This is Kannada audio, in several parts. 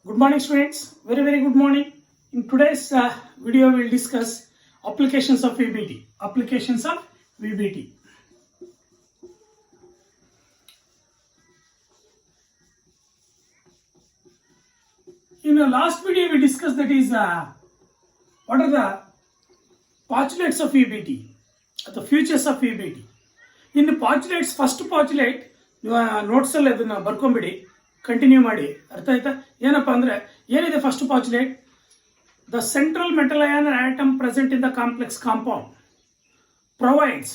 Good morning, students. Very good morning. In today's video, we will discuss applications of VBT. Applications of VBT. In the last video, we discussed that is what are the postulates of VBT, the features of VBT. In the postulates, first postulate, notes ಅಲ್ಲಿ ಅದನ್ನ ಬರ್ಕೊಂಬಿಡಿ, ಕಂಟಿನ್ಯೂ ಮಾಡಿ. ಅರ್ಥ ಆಯ್ತಾ? ಏನಪ್ಪ ಅಂದ್ರೆ ಏನಿದೆ first postulate? The central metal ion atom present in the complex compound provides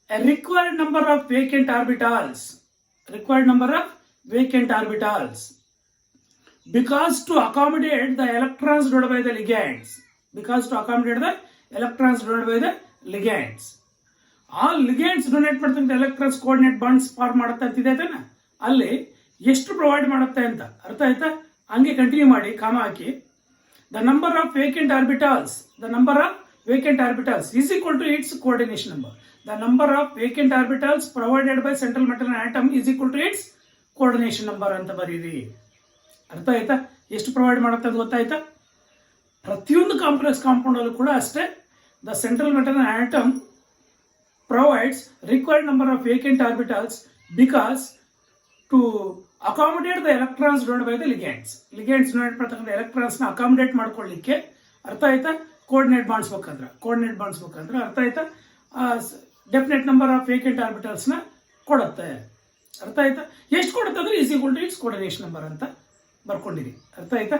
a required number of vacant orbitals because to accommodate the electrons divided by the ligands. ಆ ಲಿಗ್ಯಾಂಡ್ಸ್ ಡೊನೇಟ್ ಮಾಡ್ತಕ್ಕಂಥ ಎಲೆಕ್ಟ್ರಾನ್ಸ್ ಕೋಆರ್ಡಿನೇಟ್ ಬಾಂಡ್ಸ್ ಫಾರ್ಮ್ ಮಾಡುತ್ತೆ ಅಂತಿದೆ ತಾನೆ, ಅಲ್ಲಿ ಎಷ್ಟು ಪ್ರೊವೈಡ್ ಮಾಡುತ್ತೆ ಅಂತ. ಅರ್ಥ ಆಯ್ತಾ? ಹಂಗೆ ಕಂಟಿನ್ಯೂ ಮಾಡಿ, ಕಾಮ ಹಾಕಿ. The number of vacant orbitals is equal to its coordination number. The number of vacant orbitals provided by central metal atom is equal to its coordination number ಅಂತ ಬರೀರಿ. ಅರ್ಥ ಆಯ್ತಾ? ಎಷ್ಟು ಪ್ರೊವೈಡ್ ಮಾಡುತ್ತೆ ಅಂತ ಗೊತ್ತಾಯ್ತಾ? ಪ್ರತಿಯೊಂದು ಕಾಂಪ್ಲೆಕ್ಸ್ ಕಾಂಪೌಂಡ್ ಅಲ್ಲೂ ಕೂಡ ಅಷ್ಟೇ, the central metal atom provides required number of vacant orbitals because to accommodate the electrons divided by the ligands donate ಮಾಡ್ತಕ್ಕಂಥ ಎಲೆಕ್ಟ್ರಾನ್ಸ್ ನ ಅಕಾಮಡೇಟ್ ಮಾಡ್ಕೊಳ್ಳಿಕ್ಕೆ. ಅರ್ಥ ಆಯ್ತಾ? ಕೋಆರ್ಡಿನೇಟ್ ಬಾಂಡ್ಸ್ ಬೇಕಂದ್ರೆ ಅರ್ಥ ಆಯ್ತಾ? Definite number of vacant orbitals ನ ಕೊಡುತ್ತೆ. ಅರ್ಥ ಆಯ್ತಾ? ಎಷ್ಟು ಕೊಡುತ್ತೆ ಅಂದ್ರೆ is equal to its coordination number ಅಂತ ಬರ್ಕೊಂಡಿರಿ. ಅರ್ಥ ಆಯ್ತಾ?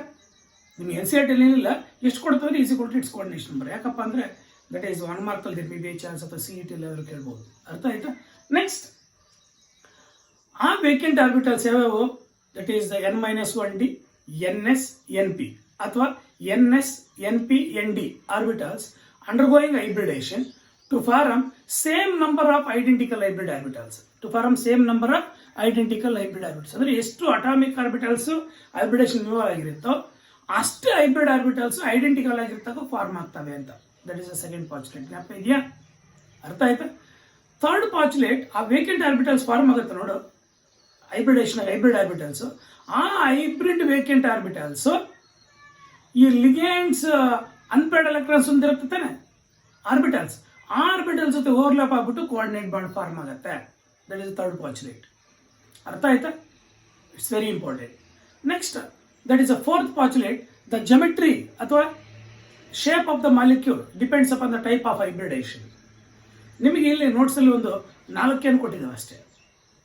ನಿಮ್ಗೆ NCERT ಏನಿಲ್ಲ, ಎಷ್ಟು ಕೊಡುತ್ತೆ ಅಂದ್ರೆ is equal to its coordination number. ಯಾಕಪ್ಪ ಅಂದ್ರೆ ದಟ್ ಈಸ್ 1 ಮಾರ್ಕ್ ಅಲ್ಲಿ ಮೇ ಬಿ ಚಾನ್ಸ್ ಅಥವಾ CET ಲೆವೆಲ್ ಕೇಳ್ಬೋದು. ಅರ್ಥ ಆಯ್ತಾ? ನೆಕ್ಸ್ಟ್, ಆ ವೇಕೆಂಟ್ ಆರ್ಬಿಟಲ್ಸ್ ಯಾವ್ಯಾವು? That is the N-1D, NS, NP ಅಥವಾ NS, NP, ND orbitals undergoing hybridisation to form same number of identical hybrid orbitals. ಅಂದ್ರೆ ಎಷ್ಟು ಅಟಾಮಿಕ್ ಆರ್ಬಿಟಲ್ಸ್ ಹೈಬ್ರಿಡೇಷನ್ ಇನ್ವಾಲ್ವ್ ಆಗಿರುತ್ತೋ ಅಷ್ಟು ಹೈಬ್ರಿಡ್ ಆರ್ಬಿಟಲ್ಸ್ ಐಡೆಂಟಿಕಲ್ ಆಗಿರ್ತಾಗ ಫಾರ್ಮ್ ಆಗ್ತವೆ ಅಂತ. That is the second postulate. ಜ್ಞಾಪಕ ಇದೆಯಾ? ಅರ್ಥ ಆಯ್ತಾ? ಥರ್ಡ್ ಪಾಸ್ಟುಲೇಟ್, ಆ ವೇಕೆಂಟ್ ಆರ್ಬಿಟಲ್ಸ್ ಫಾರ್ಮ್ ಆಗುತ್ತೆ ನೋಡು, ಹೈಬ್ರಿಡ್ ಆರ್ಬಿಟಲ್ಸ್. ಆ ಹೈಬ್ರಿಡ್ ವೇಕೆಂಟ್ ಆರ್ಬಿಟಲ್ಸ್ ಈ ಲಿಗ್ಯಾಂಡ್ಸ್ ಅನ್ಪೇರ್ಡ್ ಎಲೆಕ್ಟ್ರಾನ್ಸ್ ಹೊಂದಿರುತ್ತೆ ತಾನೆ, ಆರ್ಬಿಟಲ್ಸ್. ಆ ಆರ್ಬಿಟಲ್ಸ್ ಜೊತೆ ಓವರ್ಲ್ಯಾಪ್ ಆಗ್ಬಿಟ್ಟು ಕೋಆರ್ಡಿನೇಟ್ ಬಾಂಡ್ ಫಾರ್ಮ್ ಆಗುತ್ತೆ. That is third postulate. ಅರ್ಥ ಆಯ್ತಾ? It's very important. Next, that is a fourth postulate. The geometry ಅಥವಾ shape of the molecule depends upon the type of hybridisation. ನಿಮಗೆ ಇಲ್ಲಿ ನೋಟ್ಸ್ ಅಲ್ಲಿ ಒಂದು 4 ಏನು ಕೊಟ್ಟಿದ್ದಾವೆ ಅಷ್ಟೇ.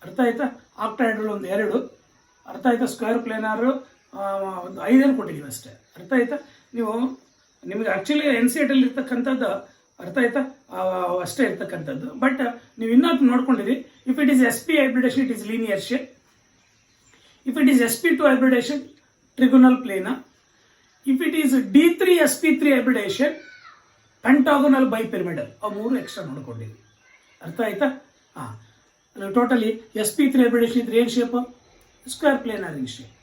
ಅರ್ಥ ಆಯ್ತಾ? ಆಕ್ಟಾಹೆಡ್ರಲ್ ಒಂದು 2, ಅರ್ಥ ಆಯ್ತಾ? ಸ್ಕ್ವೇರ್ ಪ್ಲೇನಾರ್ ಒಂದು 5 ಕೊಟ್ಟಿದ್ದೀವಿ ಅಷ್ಟೇ. ಅರ್ಥ ಆಯ್ತಾ? ನಿಮಗೆ ಆಕ್ಚುಲಿ NCERT ಅಲ್ಲಿ ಇರ್ತಕ್ಕಂಥದ್ದು, ಅರ್ಥ ಆಯ್ತಾ, ಅಷ್ಟೇ ಇರ್ತಕ್ಕಂಥದ್ದು. ಬಟ್ ನೀವು ಇನ್ನೊಂದು ನೋಡ್ಕೊಂಡಿರಿ, if it is SP hybridisation it is linear shape, if it is SP2 hybridisation trigonal planar, if it is D3 SP3 hybridisation pentagonal bipyramidal. ಅವು 3 ಎಕ್ಸ್ಟ್ರಾ ನೋಡ್ಕೊಂಡಿರಿ. ಅರ್ಥ ಆಯ್ತಾ? ಟೋಟಲಿ SP3 ಹೈಬ್ರಿಡೇಷನ್ ಇದ್ರೆ ಏನು shape? Square planar in shape.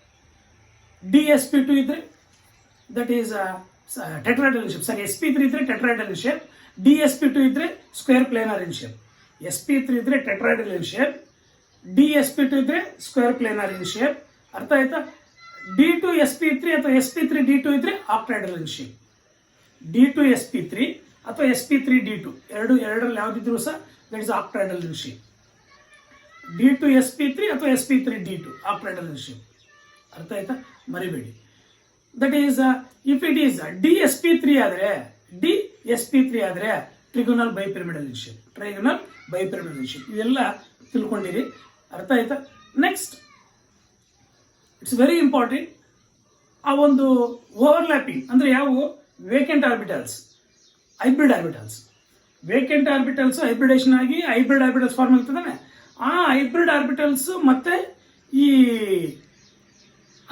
DSP2 ಇದ್ರೆ that is tetrahedral in shape. SP3 ಇದ್ರೆ ಟೆಟ್ರಾಹೆಡ್ರಲ್ ಇನ್ ಶೇಪ್, DSP2 ಇದ್ರೆ square planar in shape. SP3 ಇದ್ರೆ ಟೆಟ್ರಾಹೆಡ್ರಲ್ ಇನ್ ಶೇಪ್, DSP2 ಇದ್ರೆ ಸ್ಕ್ವೇರ್ ಪ್ಲೇನರ್ ಇನ್ ಶೇಪ್. ಅರ್ಥ ಆಯ್ತಾ? D2 SP3 ಅಥವಾ SP3 D2 ಇದ್ರೆ octahedral in shape. D2 SP3 ಅಥವಾ SP3 D2 ಎರಡರಲ್ಲಿ ಯಾವ್ದಿದ್ರು ಸಹ that is octahedral in shape. D2 SP3 ಅಥವಾ SP3 D2 ಆಕ್ಟಾಹೆಡ್ರಲ್ ಇನ್ ಶೇಪ್. ಅರ್ಥ ಆಯ್ತಾ? ಮರಿಬೇಡಿ. That is if it is DSP3 ಆದ್ರೆ ಟ್ರಿಗೊನಲ್ ಬೈಪಿರಮಿಡಲ್ ಇನ್ ಶೇಪ್. ಇವೆಲ್ಲ ತಿಳ್ಕೊಂಡಿರಿ. ಅರ್ಥ ಆಯ್ತಾ? Next, it's very important. ಆ ಒಂದು ಓವರ್ಲ್ಯಾಪಿಂಗ್ ಅಂದ್ರೆ ಯಾವುವು? Vacant orbitals, hybrid orbitals. Vacant orbitals hybridisation ಆಗಿ ಹೈಬ್ರಿಡ್ ಆರ್ಬಿಟಲ್ಸ್ ಫಾರ್ಮ್ ಆಗ್ತದೆ. ಆ ಹೈಬ್ರಿಡ್ ಆರ್ಬಿಟಲ್ಸ್ ಮತ್ತೆ ಈ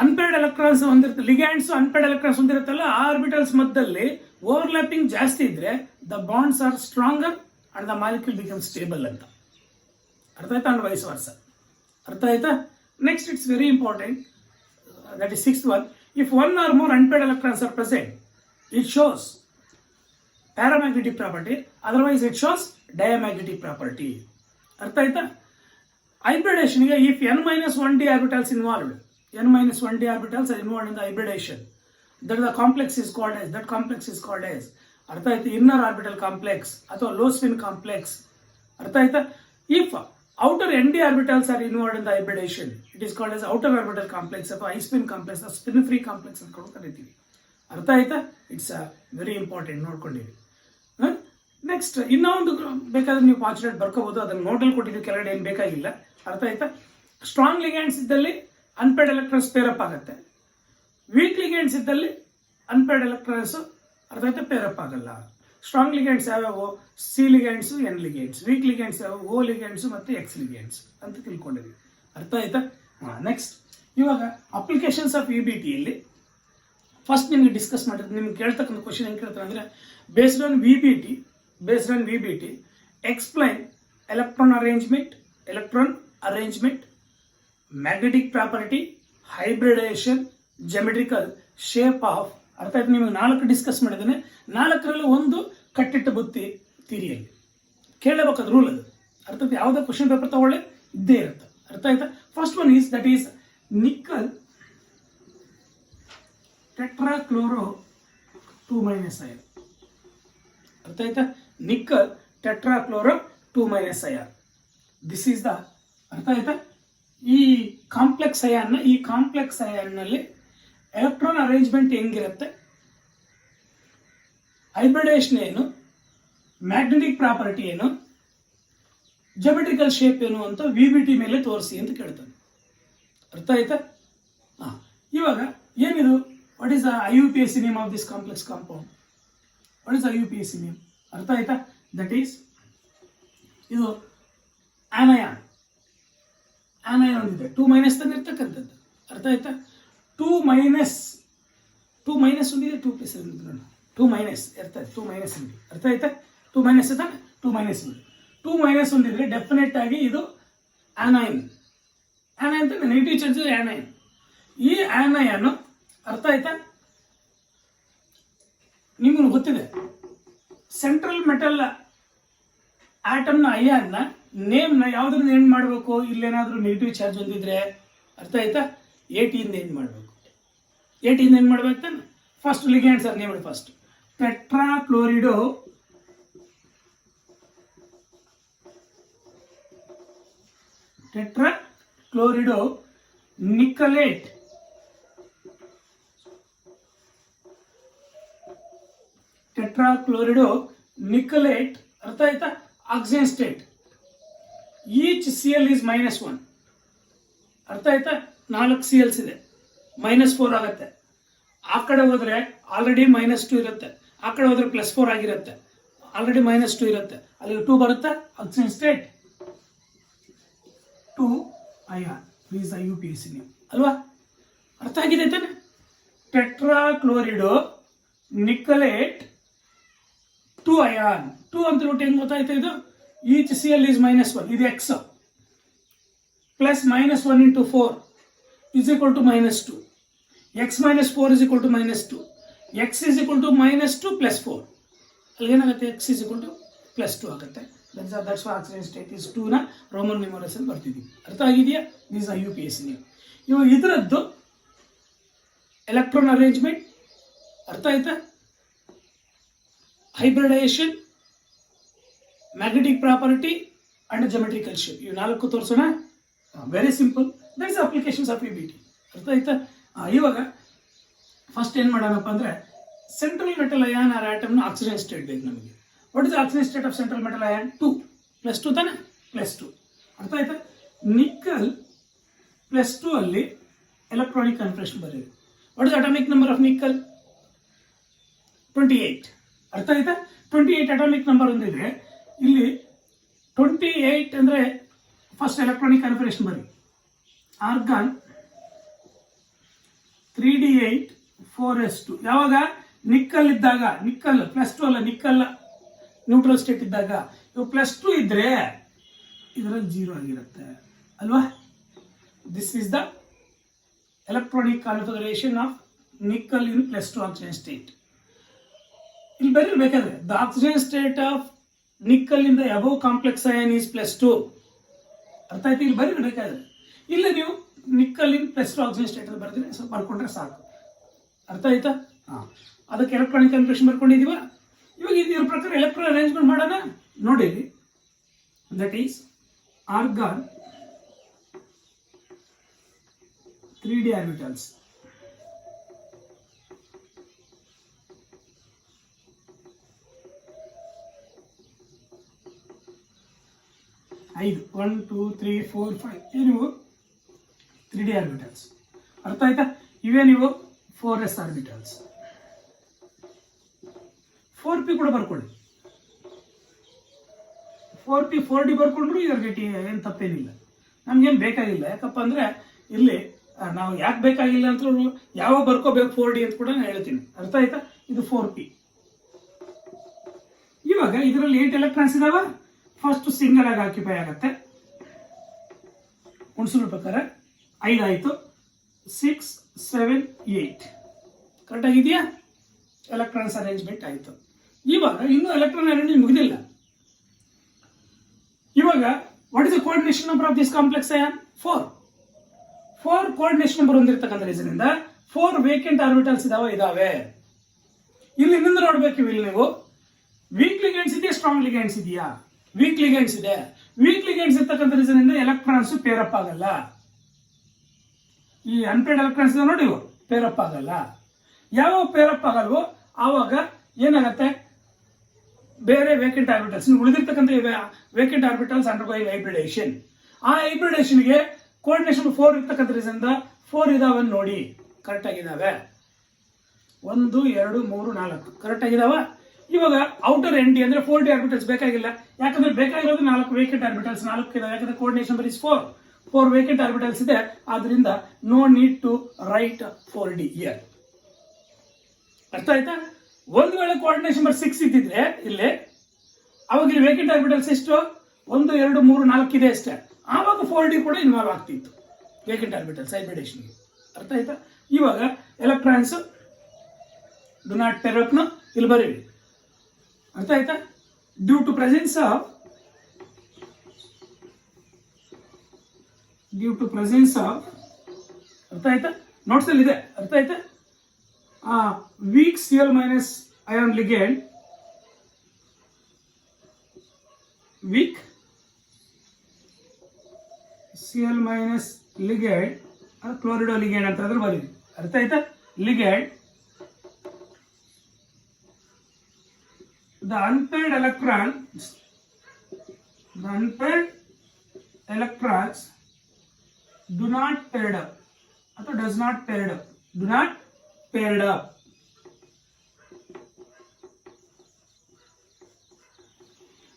ಅನ್ಪೇರ್ಡ್ ಎಲೆಕ್ಟ್ರಾನ್ಸ್ ಹೊಂದಿರುತ್ತೆ, ಲಿಗ್ಯಾಂಡ್ಸ್ ಅನ್ಪೇರ್ಡ್ ಎಲೆಕ್ಟ್ರಾನ್ಸ್ ಹೊಂದಿರುತ್ತಲ್ಲ, ಆ ಆರ್ಬಿಟಲ್ಸ್ ಮಧ್ಯದಲ್ಲಿ ಓವರ್ಲ್ಯಾಪಿಂಗ್ ಜಾಸ್ತಿ ಇದ್ರೆ the bonds are stronger and the molecule become stable ಅಂತ. ಅರ್ಥ ಆಯ್ತಾ? And vice versa. ಅರ್ಥ ಆಯ್ತಾ? Next, it's very important. That is 6th one. If one or more unpaired electrons are present, it shows paramagnetic property, otherwise it shows diamagnetic property. ಅರ್ಥ ಆಯ್ತಾ? ಹೈಬ್ರಿಡೇಷನ್ಗೆ if N-1D orbitals involved, n minus 1d orbitals are involved in the hybridization. That the complex is called as, that complex is called as, ಅರ್ಥ ಆಯ್ತು, ಇನ್ನರ್ ಆರ್ಬಿಟಲ್ ಕಾಂಪ್ಲೆಕ್ಸ್ ಅಥವಾ ಲೋ ಸ್ಪಿನ್ ಕಾಂಪ್ಲೆಕ್ಸ್. ಅರ್ಥ ಆಯ್ತಾ? If outer nd orbitals are involved in the hybridisation, it is called as outer orbital complex ಅಥವಾ high spin complex, spin free complex ಅಂತ ಕರಿತೀವಿ. ಅರ್ಥ ಆಯ್ತಾ? ಇಟ್ಸ್ ವೆರಿ ಇಂಪಾರ್ಟೆಂಟ್, ನೋಡ್ಕೊಂಡಿರಿ. ನೆಕ್ಸ್ಟ್ ಇನ್ನೊಂದು ಬೇಕಾದ್ರೆ ನೀವು ಪಾಚುಲೇಟ್ ಬರ್ಕೋಬಹುದು, ಅದನ್ನ ನೋಟಲ್ಲಿ ಕೊಟ್ಟಿದ್ದೀವಿ, ಕೆಳಗಡೆ ಏನು ಬೇಕಾಗಿಲ್ಲ. ಅರ್ಥ ಆಯ್ತಾ? ಸ್ಟ್ರಾಂಗ್ ಲಿಗ್ಯಾಂಡ್ಸ್ ಇದ್ದಲ್ಲಿ ಅನ್ಪೇರ್ಡ್ ಎಲೆಕ್ಟ್ರಾನ್ಸ್ ಪೇರಪ್ ಆಗುತ್ತೆ. ವೀಕ್ ಲಿಗ್ಯಾಂಡ್ಸ್ ಇದ್ದಲ್ಲಿ ಅನ್ಪೇರ್ಡ್ ಎಲೆಕ್ಟ್ರಾನ್ಸ್ ಅರ್ಥ ಆಯ್ತಾ ಪೇರಪ್ ಆಗಲ್ಲ. ಸ್ಟ್ರಾಂಗ್ ಲಿಗ್ಯಾಂಡ್ಸ್ ಯಾವ್ಯಾವು? C ligands, N ligands. Weak ligands ಯಾವ್ಯಾವು? ಓ ಲಿಗ್ಯಾಂಡ್ಸ್ ಮತ್ತು ಎಕ್ಸ್ ಲಿಗ್ಯಾಂಡ್ಸ್ ಅಂತ ತಿಳ್ಕೊಂಡಿದ್ವಿ. ಅರ್ಥ ಆಯ್ತಾ? ನೆಕ್ಸ್ಟ್ ಇವಾಗ ಅಪ್ಲಿಕೇಶನ್ಸ್ ಆಫ್ EBT ಇಲ್ಲಿ ಫಸ್ಟ್ ನಿಮ್ಗೆ ಡಿಸ್ಕಸ್ ಮಾಡಿದ್ರೆ ನಿಮ್ಗೆ ಕೇಳ್ತಕ್ಕಂಥ ಕ್ವಶನ್ ಏನು ಕೇಳ್ತಾರೆ ಅಂದರೆ, based on VBT explain electron arrangement, magnetic property, hybridization, geometrical shape of. ಅರ್ಥ ಆಯ್ತು? ನಿಮಗೆ 4 ಡಿಸ್ಕಸ್ ಮಾಡಿದ್ದೇನೆ. 4ರಲ್ಲಿ ಒಂದು ಕಟ್ಟಿಟ್ಟ ಬುತ್ತಿ ಥಿರಿಯಲ್ಲಿ ಕೇಳಬೇಕಾದ ರೂಲ್ ಅದು. ಅರ್ಥ ಆಯ್ತು? ಯಾವುದೇ ಕ್ವಶನ್ ಪೇಪರ್ ತಗೊಳ್ಳಿ ಇದ್ದೇ ಇರುತ್ತೆ. ಅರ್ಥ ಆಯ್ತಾ? First one is that is nickel tetrachloro 2- ion. ಅರ್ಥ ಆಯ್ತಾ? Nickel tetrachloro 2- ion. This is the, ಅರ್ಥ ಆಯ್ತಾ? ಈ ಕಾಂಪ್ಲೆಕ್ಸ್ ಅಯಾನ್ನಲ್ಲಿ ಎಲೆಕ್ಟ್ರಾನ್ ಅರೇಂಜ್ಮೆಂಟ್ ಹೆಂಗಿರುತ್ತೆ, ಹೈಬ್ರಿಡೇಷನ್ ಏನು, ಮ್ಯಾಗ್ನೆಟಿಕ್ ಪ್ರಾಪರ್ಟಿ ಏನು, ಜಿಯೋಮೆಟ್ರಿಕಲ್ ಶೇಪ್ ಏನು ಅಂತ VBT ಮೇಲೆ ತೋರಿಸಿ ಅಂತ ಕೇಳ್ತಾನೆ. ಅರ್ಥ ಆಯ್ತಾ? ಇವಾಗ ಏನಿದು, what is the IUPAC name of this complex compound? What is IUPAC name? ಅರ್ಥ ಆಯ್ತಾ? ದಟ್ ಈಸ್, ಇದು ಆನಯಾನ್ ಒಂದಿದೆ, 2- ತಂದಿರ್ತಕ್ಕಂಥದ್ದು. ಅರ್ಥ ಆಯ್ತಾ? 2- ಒಂದಿದೆ, 2+ ನೋಡಿ, 2- ಇರ್ತದೆ, 2- ಇದೆ. ಅರ್ಥ ಆಯ್ತಾ? 2- ಇರ್ತಾನೆ, 2- ಒಂದಿದ್ರೆ ಡೆಫಿನೆಟ್ ಆಗಿ ಇದು ಆನೈನ್ ಅಂತ ನೆಗೆಟಿವ್ ಚಾರ್ಜ್ ಆನೈನ್. ಈ ಆನಯನ್ ಅರ್ಥ ಆಯ್ತಾ? ನಿಮ್ಗೆ ಗೊತ್ತಿದೆ, ಸೆಂಟ್ರಲ್ ಮೆಟಲ್ ಆಟಮ್ನ ಅಯಾನ್ನ ನೇಮ್ನ ಯಾವ್ದ್ರಿಂದ ಎಂಡ್ ಮಾಡಬೇಕು? ಇಲ್ಲೇನಾದ್ರೂ ನೆಗೆಟಿವ್ ಚಾರ್ಜ್ ಹೊಂದಿದ್ರೆ ಅರ್ಥ ಆಯ್ತಾ? ATಯಿಂದ ಎಂಡ್ ಮಾಡಬೇಕು. ATಯಿಂದ ಎಂಡ್ ಮಾಡ್ಬೇಕು ತಾನೆ. First ligands are named first tetrachlorido nickelate ಅರ್ಥ ಆಯ್ತಾ? Oxygen state. Each Cl is -1. ಅರ್ಥ ಆಯ್ತಾ? 4 Cls ಇದೆ, -4 ಆಗುತ್ತೆ. ಆ ಕಡೆ ಹೋದ್ರೆ ಆಲ್ರೆಡಿ -2 ಇರುತ್ತೆ, ಆ ಕಡೆ ಹೋದ್ರೆ +4 ಆಗಿರುತ್ತೆ, ಆಲ್ರೆಡಿ -2 ಇರುತ್ತೆ, ಅಲ್ಲಿ 2 ಬರುತ್ತೆ. Oxygen state 2 ion. Please IUPAC name ಅಲ್ವಾ? ಅರ್ಥ ಆಗಿದೆ ತಾನೆ? ಟೆಟ್ರಾಕ್ಲೋರಿಡೋ ನಿಕ್ಕಲೇಟ್ 2 ion. 2 ಅಂತ ನೋಟ್ ಹೆಂಗ್ ಗೊತ್ತಾಯ್ತು? ಇದು ಈಚ್ Cl is -1, ಇದು X plus -1 into 4 is equal to -2. X - 4 is equal to -2. X is equal to -2 + 4. ಅಲ್ಲಿ ಏನಾಗುತ್ತೆ? X is equal to +2 ಆಗುತ್ತೆ. That's why oxygen state is 2 ನ ರೋಮನ್ ನ್ಯೂಮರಲ್ಸ್ ಅಲ್ಲಿ ಬರ್ತಿದ್ದೀವಿ. ಅರ್ಥ ಆಗಿದೆಯಾ? This IUPAC name. ಇವಾಗ ಇದರದ್ದು ಎಲೆಕ್ಟ್ರಾನ್ ಅರೇಂಜ್ಮೆಂಟ್, ಅರ್ಥ ಆಯ್ತಾ? Hybridisation, magnetic property and geometrical shape, ಇವು 4 ತೋರಿಸೋಣ. Very simple. That is applications of EBT. ಅರ್ಥ ಆಯ್ತಾ? ಇವಾಗ ಫಸ್ಟ್ ಏನು ಮಾಡೋಣಪ್ಪ ಅಂದರೆ, ಸೆಂಟ್ರಲ್ ಮೆಟಲ್ ಅಯಾನ್ ಆರ್ ಆಟಮ್ನ ಆಕ್ಸಿಜನ್ ಸ್ಟೇಟ್ ಬೇಕು ನಮಗೆ. What is oxygen state of central metal ion? 2 +2 ತಾನೆ, +2. ಅರ್ಥ ಆಯ್ತಾ? ನಿಕ್ಕಲ್ +2 ಅಲ್ಲಿ ಎಲೆಕ್ಟ್ರಾನಿಕ್ ಕನ್ಫರ್ಮೇಷನ್ ಬರೀರಿ. What is atomic number of nickel? 28. ಅರ್ಥ ಆಯ್ತಾ? 28 ಅಟಾಮಿಕ್ ನಂಬರ್ ಒಂದಿದೆ. ಇಲ್ಲಿ 28 ಅಂದರೆ ಫಸ್ಟ್ ಎಲೆಕ್ಟ್ರಾನಿಕ್ ಕನ್ಫರ್ಮೇಷನ್ ಬರೀ. Argon 3d8 4s2. ಯಾವಾಗ? ನಿಕ್ಕಲ್ ಇದ್ದಾಗ, ನಿಕ್ಕಲ್ +2 ಅಲ್ಲ, ನಿಕ್ಕಲ್ ನ್ಯೂಟ್ರಲ್ ಸ್ಟೇಟ್ ಇದ್ದಾಗ ಇವು +2 ಇದ್ರೆ ಇದರಲ್ಲಿ 0 ಆಗಿರುತ್ತೆ ಅಲ್ವಾ? This is the electronic configuration of nickel in +2 oxygen state. ಇಲ್ಲಿ ಬರೀಬೇಕಾದ್ರೆ the oxygen state of nickel in the above complex ion is +2. ಅರ್ಥ ಆಯ್ತು? ಇಲ್ಲಿ ಬರೀಬೇಕಾದ್ರೆ ಇಲ್ಲ ನೀವು ನಿಕ್ಕಲಿನ್ ಪ್ಲಸ್ ಆಕ್ಸಿಜನ್ ಸ್ಟೇಟ್ ಅಲ್ಲಿ ಬರೆದ್ರೆ ಸ್ವಲ್ಪ ಬರ್ಕೊಂಡ್ರೆ ಸಾಕು. ಅರ್ಥ ಆಯ್ತಾ? ಅದಕ್ಕೆ ಎಲೆಕ್ಟ್ರಾನಿಕ್ ಕನ್ಫಿಗರೇಷನ್ ಬರ್ಕೊಂಡಿದೀವ. ಇವಾಗ ಇದ್ರ ಪ್ರಕಾರ ಎಲೆಕ್ಟ್ರಾನ್ ಅರೇಂಜ್ಮೆಂಟ್ ಮಾಡೋಣ. ನೋಡಿರಿ, that is argon 3D orbitals. ಐದು 1 2 3 4 5 ಏನಿವು 3D ಆರ್ಬಿಟಲ್ಸ್. ಅರ್ಥ ಆಯ್ತಾ? ಇವೇನಿವು 4s ಆರ್ಬಿಟಲ್ಸ್. 4p ಕೂಡ ಬರ್ಕೊಳ್ಳಿ. 4p 4d ಬರ್ಕೊಂಡ್ರು ಇದರ ಗೇಟಿ ಏನು ತಪ್ಪೇನಿಲ್ಲ, ನಮ್ಗೇನು ಬೇಕಾಗಿಲ್ಲ. ಯಾಕಪ್ಪ ಅಂದ್ರೆ ಇಲ್ಲಿ ನಾವು ಯಾಕೆ ಬೇಕಾಗಿಲ್ಲ ಅಂತ ಯಾವಾಗ ಬರ್ಕೋಬೇಕು 4d ಅಂತ ಕೂಡ ನಾನು ಹೇಳ್ತೀನಿ. ಅರ್ಥ ಆಯ್ತಾ? ಇದು 4p. ಇವಾಗ ಇದರಲ್ಲಿ 8 ಎಲೆಕ್ಟ್ರಾನ್ಸ್ ಇದಾವ. ಫಸ್ಟ್ ಸಿಂಗಲ್ ಆಗಿ ಆಕ್ಯುಪೈ ಆಗುತ್ತೆ. ಉಣಿಸೋ ಪ್ರಕಾರ 5 ಆಯಿತು, 6 7 8 ಕರೆಕ್ಟ್ ಆಗಿದೆಯಾ? ಎಲೆಕ್ಟ್ರಾನ್ಸ್ ಅರೇಂಜ್ಮೆಂಟ್ ಆಯಿತು. ಇವಾಗ ಇನ್ನೂ ಎಲೆಕ್ಟ್ರಾನ್ ಅರೇಂಜ್ಮೆಂಟ್ ಮುಗಿದಿಲ್ಲ. ಇವಾಗ what is the coordination number of this complex ion? 4 coordination number ಹೊಂದಿರತಕ್ಕಂಥ ರೀಸನ್ ಇಂದ 4 ವೇಕೆಂಟ್ ಆರ್ಬಿಟಲ್ಸ್ ಇದಾವೆ. ಇಲ್ಲಿ ಇನ್ನೊಂದು ನೋಡ್ಬೇಕು. ಇಲ್ಲಿ ನೀವು ವೀಕ್ ಲಿಗೇಂಡ್ಸ್ ಇದೆಯಾ, ಸ್ಟ್ರಾಂಗ್ ಲಿಗೇಂಡ್ಸ್ ಇದೆಯಾ? ವೀಕ್ ಲಿಗೇಂಡ್ಸ್ ಇದೆ. ವೀಕ್ ಲಿಗೇಂಡ್ಸ್ ಇರ್ತಕ್ಕಂಥ ರೀಸನ್ ಇಂದ ಎಲೆಕ್ಟ್ರಾನ್ಸ್ ಪೇರಪ್ ಆಗಲ್ಲ. ಈ ಅನ್ಪೇರ್ಡ್ ಎಲೆಕ್ಟ್ರಾನ್ಸ್ ಇದೆ ನೋಡಿ, ಪೇರಪ್ ಆಗಲ್ಲ. ಯಾವ ಪೇರಪ್ ಆಗಲ್ವೋ ಆವಾಗ ಏನಾಗತ್ತೆ, ಬೇರೆ ವೇಕೆಂಟ್ ಆರ್ಬಿಟಲ್ಸ್ ಉಳಿದಿರ್ತಕ್ಕಂಥ ವೇಕೆಂಟ್ ಆರ್ಬಿಟಲ್ಸ್ ಅಂಡರ್ಗೋಯಿಂಗ್ ಹೈಬ್ರಿಡೇಷನ್. ಆ ಹೈಬ್ರಿಡೇಷನ್ಗೆ ಕೋಆರ್ಡಿನೇಷನ್ 4 ಇರ್ತಕ್ಕಂಥ ರೀಸನ್ 4 ಇದಾವೆ ನೋಡಿ. ಕರೆಕ್ಟ್ ಆಗಿದಾವೆ. 1 2 3 4 ಕರೆಕ್ಟ್ ಆಗಿದಾವ. ಇವಾಗ ಔಟರ್ ಎಂಡಿ ಅಂದ್ರೆ 4D ಆರ್ಬಿಟಲ್ಸ್ ಬೇಕಾಗಿಲ್ಲ. ಯಾಕಂದ್ರೆ ಬೇಕಾಗಿರೋದು 4 ವೇಕೆಂಟ್ ಆರ್ಬಿಟಲ್ಸ್ 4 ಇದಾವೆ. ಯಾಕಂದ್ರೆ coordination number is 4 vacant orbitals ಇದೆ. ಆದ್ರಿಂದ no need to write 4D here. ಅರ್ಥ ಆಯ್ತಾ? ಒಂದು ವೇಳೆ ಕೋಆರ್ಡಿನೇಷನ್ ನಂಬರ್ 6 ಇದ್ದಿದ್ರೆ ಇಲ್ಲಿ ಅವಾಗ ಇಲ್ಲಿ ವೇಕೆಂಟ್ ಆರ್ಬಿಟಲ್ಸ್ ಎಷ್ಟು 1 2 3 4 ಇದೆ ಅಷ್ಟೇ. ಆವಾಗ 4D ಕೂಡ ಇನ್ವಾಲ್ವ್ ಆಗ್ತಿತ್ತು ವೇಕೆಂಟ್ ಆರ್ಬಿಟಲ್ಸ್ ಹೈಬ್ರಿಡೇಷನ್ಗೆ. ಅರ್ಥ ಆಯ್ತಾ? ಇವಾಗ electrons do not pair up ನ ಇಲ್ಲಿ ಬರೀರಿ. ಅರ್ಥ ಆಯ್ತಾ? ಡ್ಯೂ ಟು ಪ್ರೆಸೆನ್ಸ್ ಆಫ್ ಅರ್ಥ ಆಯ್ತಾ? ನೋಟ್ಸ್ ಅಲ್ಲಿ ಇದೆ. ಅರ್ಥ ಆಯ್ತಾ? Weak Cl minus ion ligand, weak Cl minus ligand chlorido ligand ಅಂತ ಆದ್ರೂ ಬರೀರಿ. ಅರ್ಥ ಆಯ್ತಾ? ಲಿಗೇಂಡ್ the unpaired electrons do not paired up or does not paired up, do not paired up.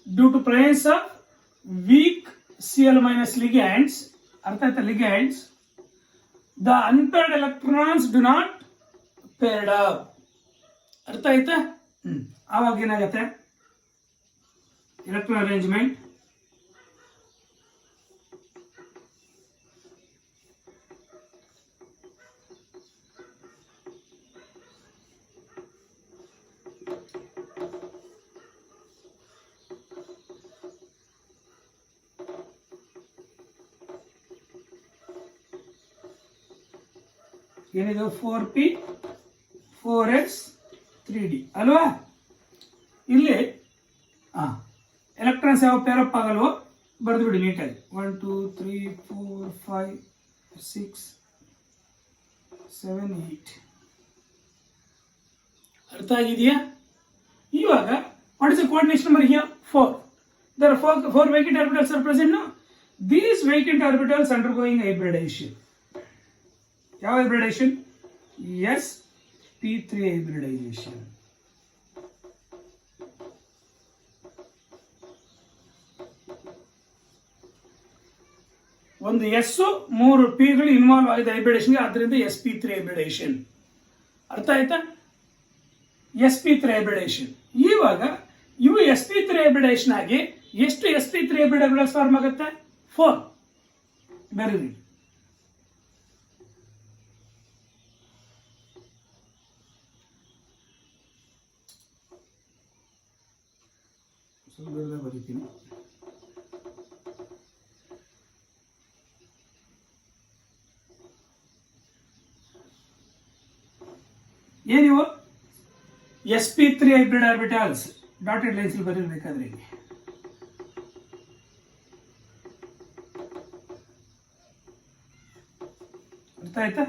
Due to presence of weak Cl minus ligands, arthata ligands, the unpaired electrons do not paired up. artha aita? ಆವಾಗ ಏನಾಗುತ್ತೆ, ಎಲೆಕ್ಟ್ರಾನ್ ಅರೇಂಜ್ಮೆಂಟ್ ಏನಿದು 4p 4s 3d ಅಲ್ವಾ? ಇಲ್ಲಿ ಎಲೆಕ್ಟ್ರಾನ್ಸ್ ಯಾವ ಪೇರಪ್ ಆಗಲ್ವೋ ಬರೆದು ಬಿಡಿ ನೀಟಾಗಿ. 1 2 3 4 5 6 7 8 ಅರ್ಥ ಆಗಿದೆಯಾ? ಇವಾಗ what is the coordination number here? 4. There are 4 vacant orbitals are present now. These vacant orbitals undergoing hybridization. ಯಾವ hybridization? sp3 hybridization. ಒಂದು ಎಸ್ 3 ಪಿಗಳು ಇನ್ವಾಲ್ವ್ ಆಗಿದೆ ಹೈಬ್ರಿಡೇಷನ್ಗೆ, ಆದ್ದರಿಂದ sp3 ಹೈಬ್ರಿಡೇಷನ್. ಅರ್ಥ ಆಯ್ತಾ? sp3 hybridisation. ಇವಾಗ ಇವು sp3 ಹೈಬ್ರಿಡೇಷನ್ ಆಗಿ ಎಷ್ಟು sp3 ಹೈಬ್ರಿಡ್ ಫಾರ್ಮ್ ಆಗುತ್ತೆ? 4. ಬರೀರಿ. ಏನಿವು sp3 hybrid orbitals dotted lines ಬರೀಬೇಕಾದ್ರೆ ಇಲ್ಲಿ ಅರ್ಥ ಆಯ್ತಾ?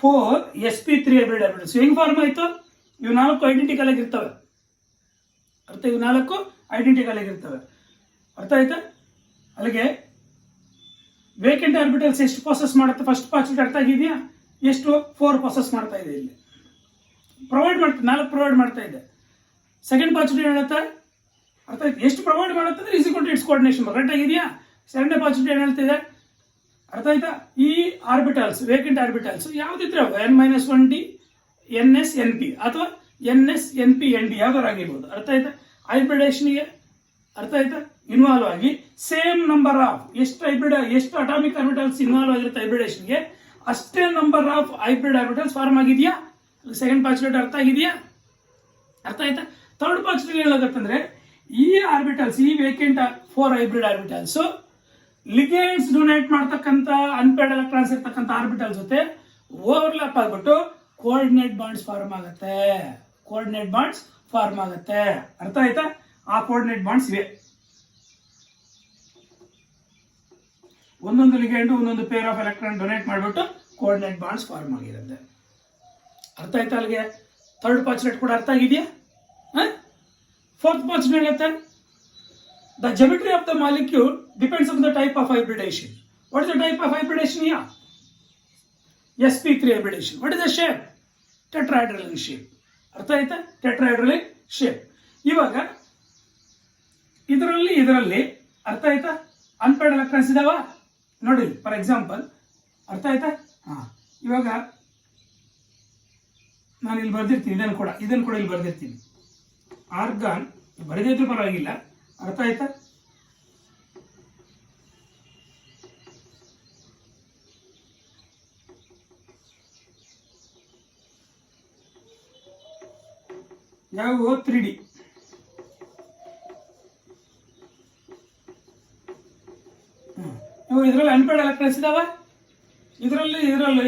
ಫೋರ್ sp3 ಹೈಬ್ರಿಡ್ ಆರ್ಬಿಟಲ್ಸ್ ಹೆಂಗ್ ಫಾರ್ಮ್ ಆಯ್ತು? ಇವು 4 ಐಡೆಂಟಿಕಲ್ ಆಗಿರ್ತವೆ. ಅರ್ಥ? ಇವು 4 ಐಡೆಂಟಿಕಲ್ ಆಗಿರ್ತವೆ. ಅರ್ಥ ಆಯ್ತಾ? ಅಲ್ಲಿಗೆ ವೇಕೆಂಟ್ ಆರ್ಬಿಟಲ್ಸ್ ಎಷ್ಟು ಪ್ರಾಸೆಸ್ ಮಾಡುತ್ತೆ? ಫಸ್ಟ್ ಪಾರ್ಟ್ ಅರ್ಥ ಆಗಿದೆಯಾ? ಎಷ್ಟು? 4 ಪ್ರಾಸೆಸ್ ಮಾಡ್ತಾ ಇದೆ. ಇಲ್ಲಿ ಪ್ರೊವೈಡ್ ಮಾಡ್ತಾ 4 ಪ್ರೊವೈಡ್ ಮಾಡ್ತಾ ಇದೆ. ಸೆಕೆಂಡ್ ಪಾರ್ಟ್ ಏನು ಹೇಳುತ್ತೆ? ಅರ್ಥ ಆಯ್ತು? ಎಷ್ಟು ಪ್ರೊವೈಡ್ ಮಾಡುತ್ತೆ ಅಂದ್ರೆ ಈಸ್ ಇಟ್ಸ್ ಕೋಆರ್ಡಿನೇಷನ್. ಕರೆಕ್ಟ್ ಆಗಿದೆಯಾ? ಸೆಕೆಂಡ್ ಪಾರ್ಟ್ ಏನು ಹೇಳ್ತಿದೆ? ಅರ್ಥ ಆಯ್ತಾ? ಈ orbitals vacant orbitals ಯಾವ್ದಿದ್ರೆ n-1d ns-np ಅಥವಾ ns-np-nd ಯಾವ್ದಾರು ಆಗಿರ್ಬೋದು. ಅರ್ಥ ಆಯ್ತಾ? ಹೈಬ್ರಿಡೇಷನ್ಗೆ ಅರ್ಥ ಆಯ್ತಾ ಇನ್ವಾಲ್ವ್ ಆಗಿ ಸೇಮ್ ನಂಬರ್ ಆಫ್ ಎಷ್ಟು ಅಟಾಮಿಕ್ ಆರ್ಬಿಟಲ್ಸ್ ಇನ್ವಾಲ್ವ್ ಆಗಿರುತ್ತೆ ಹೈಬ್ರಿಡೇಷನ್ಗೆ ಅಷ್ಟೇ number of hybrid orbitals form ಆಗಿದೆಯಾ? ಸೆಕೆಂಡ್ ಪಾರ್ಚುಲೇಟ್ ಅರ್ಥ ಆಗಿದೆಯಾ? ಅರ್ಥ ಆಯ್ತಾ? ಥರ್ಡ್ ಪಾರ್ಚುಲೇಟ್ ಏನಾಗುತ್ತಂದ್ರೆ ಈ ಆರ್ಬಿಟಲ್ಸ್ ಈ vacant 4 hybrid orbitals ligands donate ಮಾಡ್ತಕ್ಕಂಥ ಅನ್ಪೇರ್ಡ್ ಎಲೆಕ್ಟ್ರಾನ್ಸ್ ಇರ್ತಕ್ಕಂಥ ಆರ್ಬಿಟಲ್ ಜೊತೆ ಓವರ್ಲ್ಯಾಪ್ ಆಗ್ಬಿಟ್ಟು ಕೋಆರ್ಡಿನೇಟ್ ಬಾಂಡ್ಸ್ ಫಾರ್ಮ್ ಆಗುತ್ತೆ. ಕೋಆರ್ಡಿನೇಟ್ ಬಾಂಡ್ಸ್ ಫಾರ್ಮ್ ಆಗುತ್ತೆ. ಅರ್ಥ ಆಯ್ತಾ? ಆ ಕೋಆರ್ಡಿನೇಟ್ ಬಾಂಡ್ಸ್ ಇವೆ. ಒಂದೊಂದು ಲಿಗೇಂಡ್ ಒಂದೊಂದು ಪೇರ್ ಆಫ್ ಎಲೆಕ್ಟ್ರಾನ್ ಡೊನೇಟ್ ಮಾಡಿಬಿಟ್ಟು ಕೋಆರ್ಡಿನೇಟ್ ಬಾಂಡ್ಸ್ ಫಾರ್ಮ್ ಆಗಿರುತ್ತೆ. ಅರ್ಥ ಆಯ್ತಾ? ಅಲ್ಲಿಗೆ ಥರ್ಡ್ ಪಾರ್ಚುಲೇಟ್ ಕೂಡ ಅರ್ಥ ಆಗಿದೆಯಾ? ಫೋರ್ತ್ ಪಾರ್ಚುಲೇಟ್ ಹೇಳುತ್ತೆ the geometry of the molecule depends on the type of hybridation. What is the type of hybridation here? sp3 hybridation. What is the shape? Tetrahedral in shape. ಅರ್ಥ ಆಯ್ತಾ? Tetrahedral in shape. ಇವಾಗ ಇದರಲ್ಲಿ ಅರ್ಥ ಆಯ್ತಾ? ಅನ್ಪೇರ್ಡ್ ಎಲೆಕ್ಟ್ರಾನ್ಸ್ ಇದಾವ ನೋಡಿ. ಫಾರ್ ಎಕ್ಸಾಂಪಲ್ ಅರ್ಥ ಆಯ್ತಾ? ಇವಾಗ ನಾನು ಇಲ್ಲಿ ಬರ್ದಿರ್ತೀನಿ. ಇದನ್ನು ಕೂಡ ಇಲ್ಲಿ ಬರ್ದಿರ್ತೀನಿ. ಆರ್ಗಾನ್ ಬರೆದಿದ್ರು ಪರವಾಗಿಲ್ಲ. ಅರ್ಥ ಆಯ್ತಾ? ಯಾವ 3D ಇದರಲ್ಲಿ ಅನ್ಪೇರ್ಡ್ ಎಲೆಕ್ಟ್ರಾನ್ಸ್ ಇದಾವ. ಇದರಲ್ಲಿ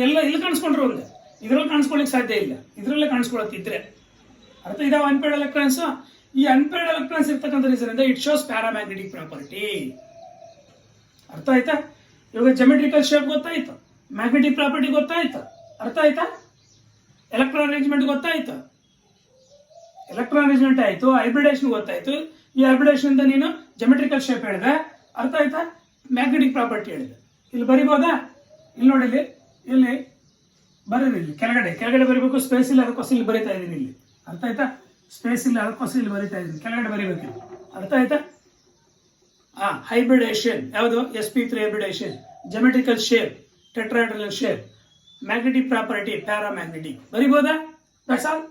ಎಲ್ಲ ಇಲ್ಲಿ ಕಾಣಿಸ್ಕೊಂಡ್ರೆ ಒಂದೇ. ಇದರಲ್ಲಿ ಕಾಣಿಸ್ಕೊಳ್ಳಿಕ್ಕೆ ಸಾಧ್ಯ ಇಲ್ಲ. ಇದರಲ್ಲೇ ಕಾಣಿಸ್ಕೊಳತ್ತಿದ್ರೆ ಅರ್ಥ ಇದಾವ ಅನ್ಪೇರ್ಡ್ ಎಲೆಕ್ಟ್ರಾನ್ಸ್. ಈ ಅನ್ಪೇರ್ಡ್ ಎಲೆಕ್ಟ್ರಾನ್ಸ್ ಇರ್ತಕ್ಕಂಥ reason it shows paramagnetic property. ಅರ್ಥ ಆಯ್ತಾ? ಇವಾಗ ಜೆಮೆಟ್ರಿಕಲ್ ಶೇಪ್ ಗೊತ್ತಾಯ್ತು, ಮ್ಯಾಗ್ನೆಟಿಕ್ ಪ್ರಾಪರ್ಟಿ ಗೊತ್ತಾಯ್ತು. ಅರ್ಥ ಆಯ್ತಾ? ಎಲೆಕ್ಟ್ರಾನ್ ಅರೇಂಜ್ಮೆಂಟ್ ಗೊತ್ತಾಯ್ತು, ಎಲೆಕ್ಟ್ರಾನ್ ಅರೇಂಜ್ಮೆಂಟ್ ಆಯ್ತು, ಹೈಬ್ರಿಡೇಷನ್ ಗೊತ್ತಾಯ್ತು. ಈ ಹೈಬ್ರಿಡೇಷನ್ ಇಂದ ನೀನು ಜೆಮೆಟ್ರಿಕಲ್ ಶೇಪ್ ಹೇಳಿದೆ. ಅರ್ಥ ಆಯ್ತಾ? ಮ್ಯಾಗ್ನೆಟಿಕ್ ಪ್ರಾಪರ್ಟಿ ಹೇಳಿದೆ. ಇಲ್ಲಿ ಬರಿಬೋದಾ? ಇಲ್ಲಿ ನೋಡಿ, ಇಲ್ಲಿ ಬರೀರಿ. ಇಲ್ಲಿ ಕೆಳಗಡೆ ಬರಿಬೇಕು. ಸ್ಪೇಸ್ ಇಲ್ಲ, ಅದಕ್ಕೋಸ್ಕರ ಇಲ್ಲಿ ಬರೀತಾ ಇದ್ದೀನಿ. ಇಲ್ಲಿ ಅರ್ಥ ಆಯ್ತಾ? ಸ್ಪೇಸ್ ಇಲ್ಲ, ಅದಕ್ಕೋಸ್ಕರ ಇಲ್ಲಿ ಬರೀತಾ ಇದ್ದೀನಿ. ಕೆಳಗಡೆ ಬರೀಬೇಕು. ಅರ್ಥ ಆಯ್ತಾ? ಹೈಬ್ರಿಡೇಷನ್ ಯಾವುದು? sp3 hybridization, geometrical shape, tetrahedral shape, magnetic property, paramagnetic. ಬರಿಬೋದಾ? That's all.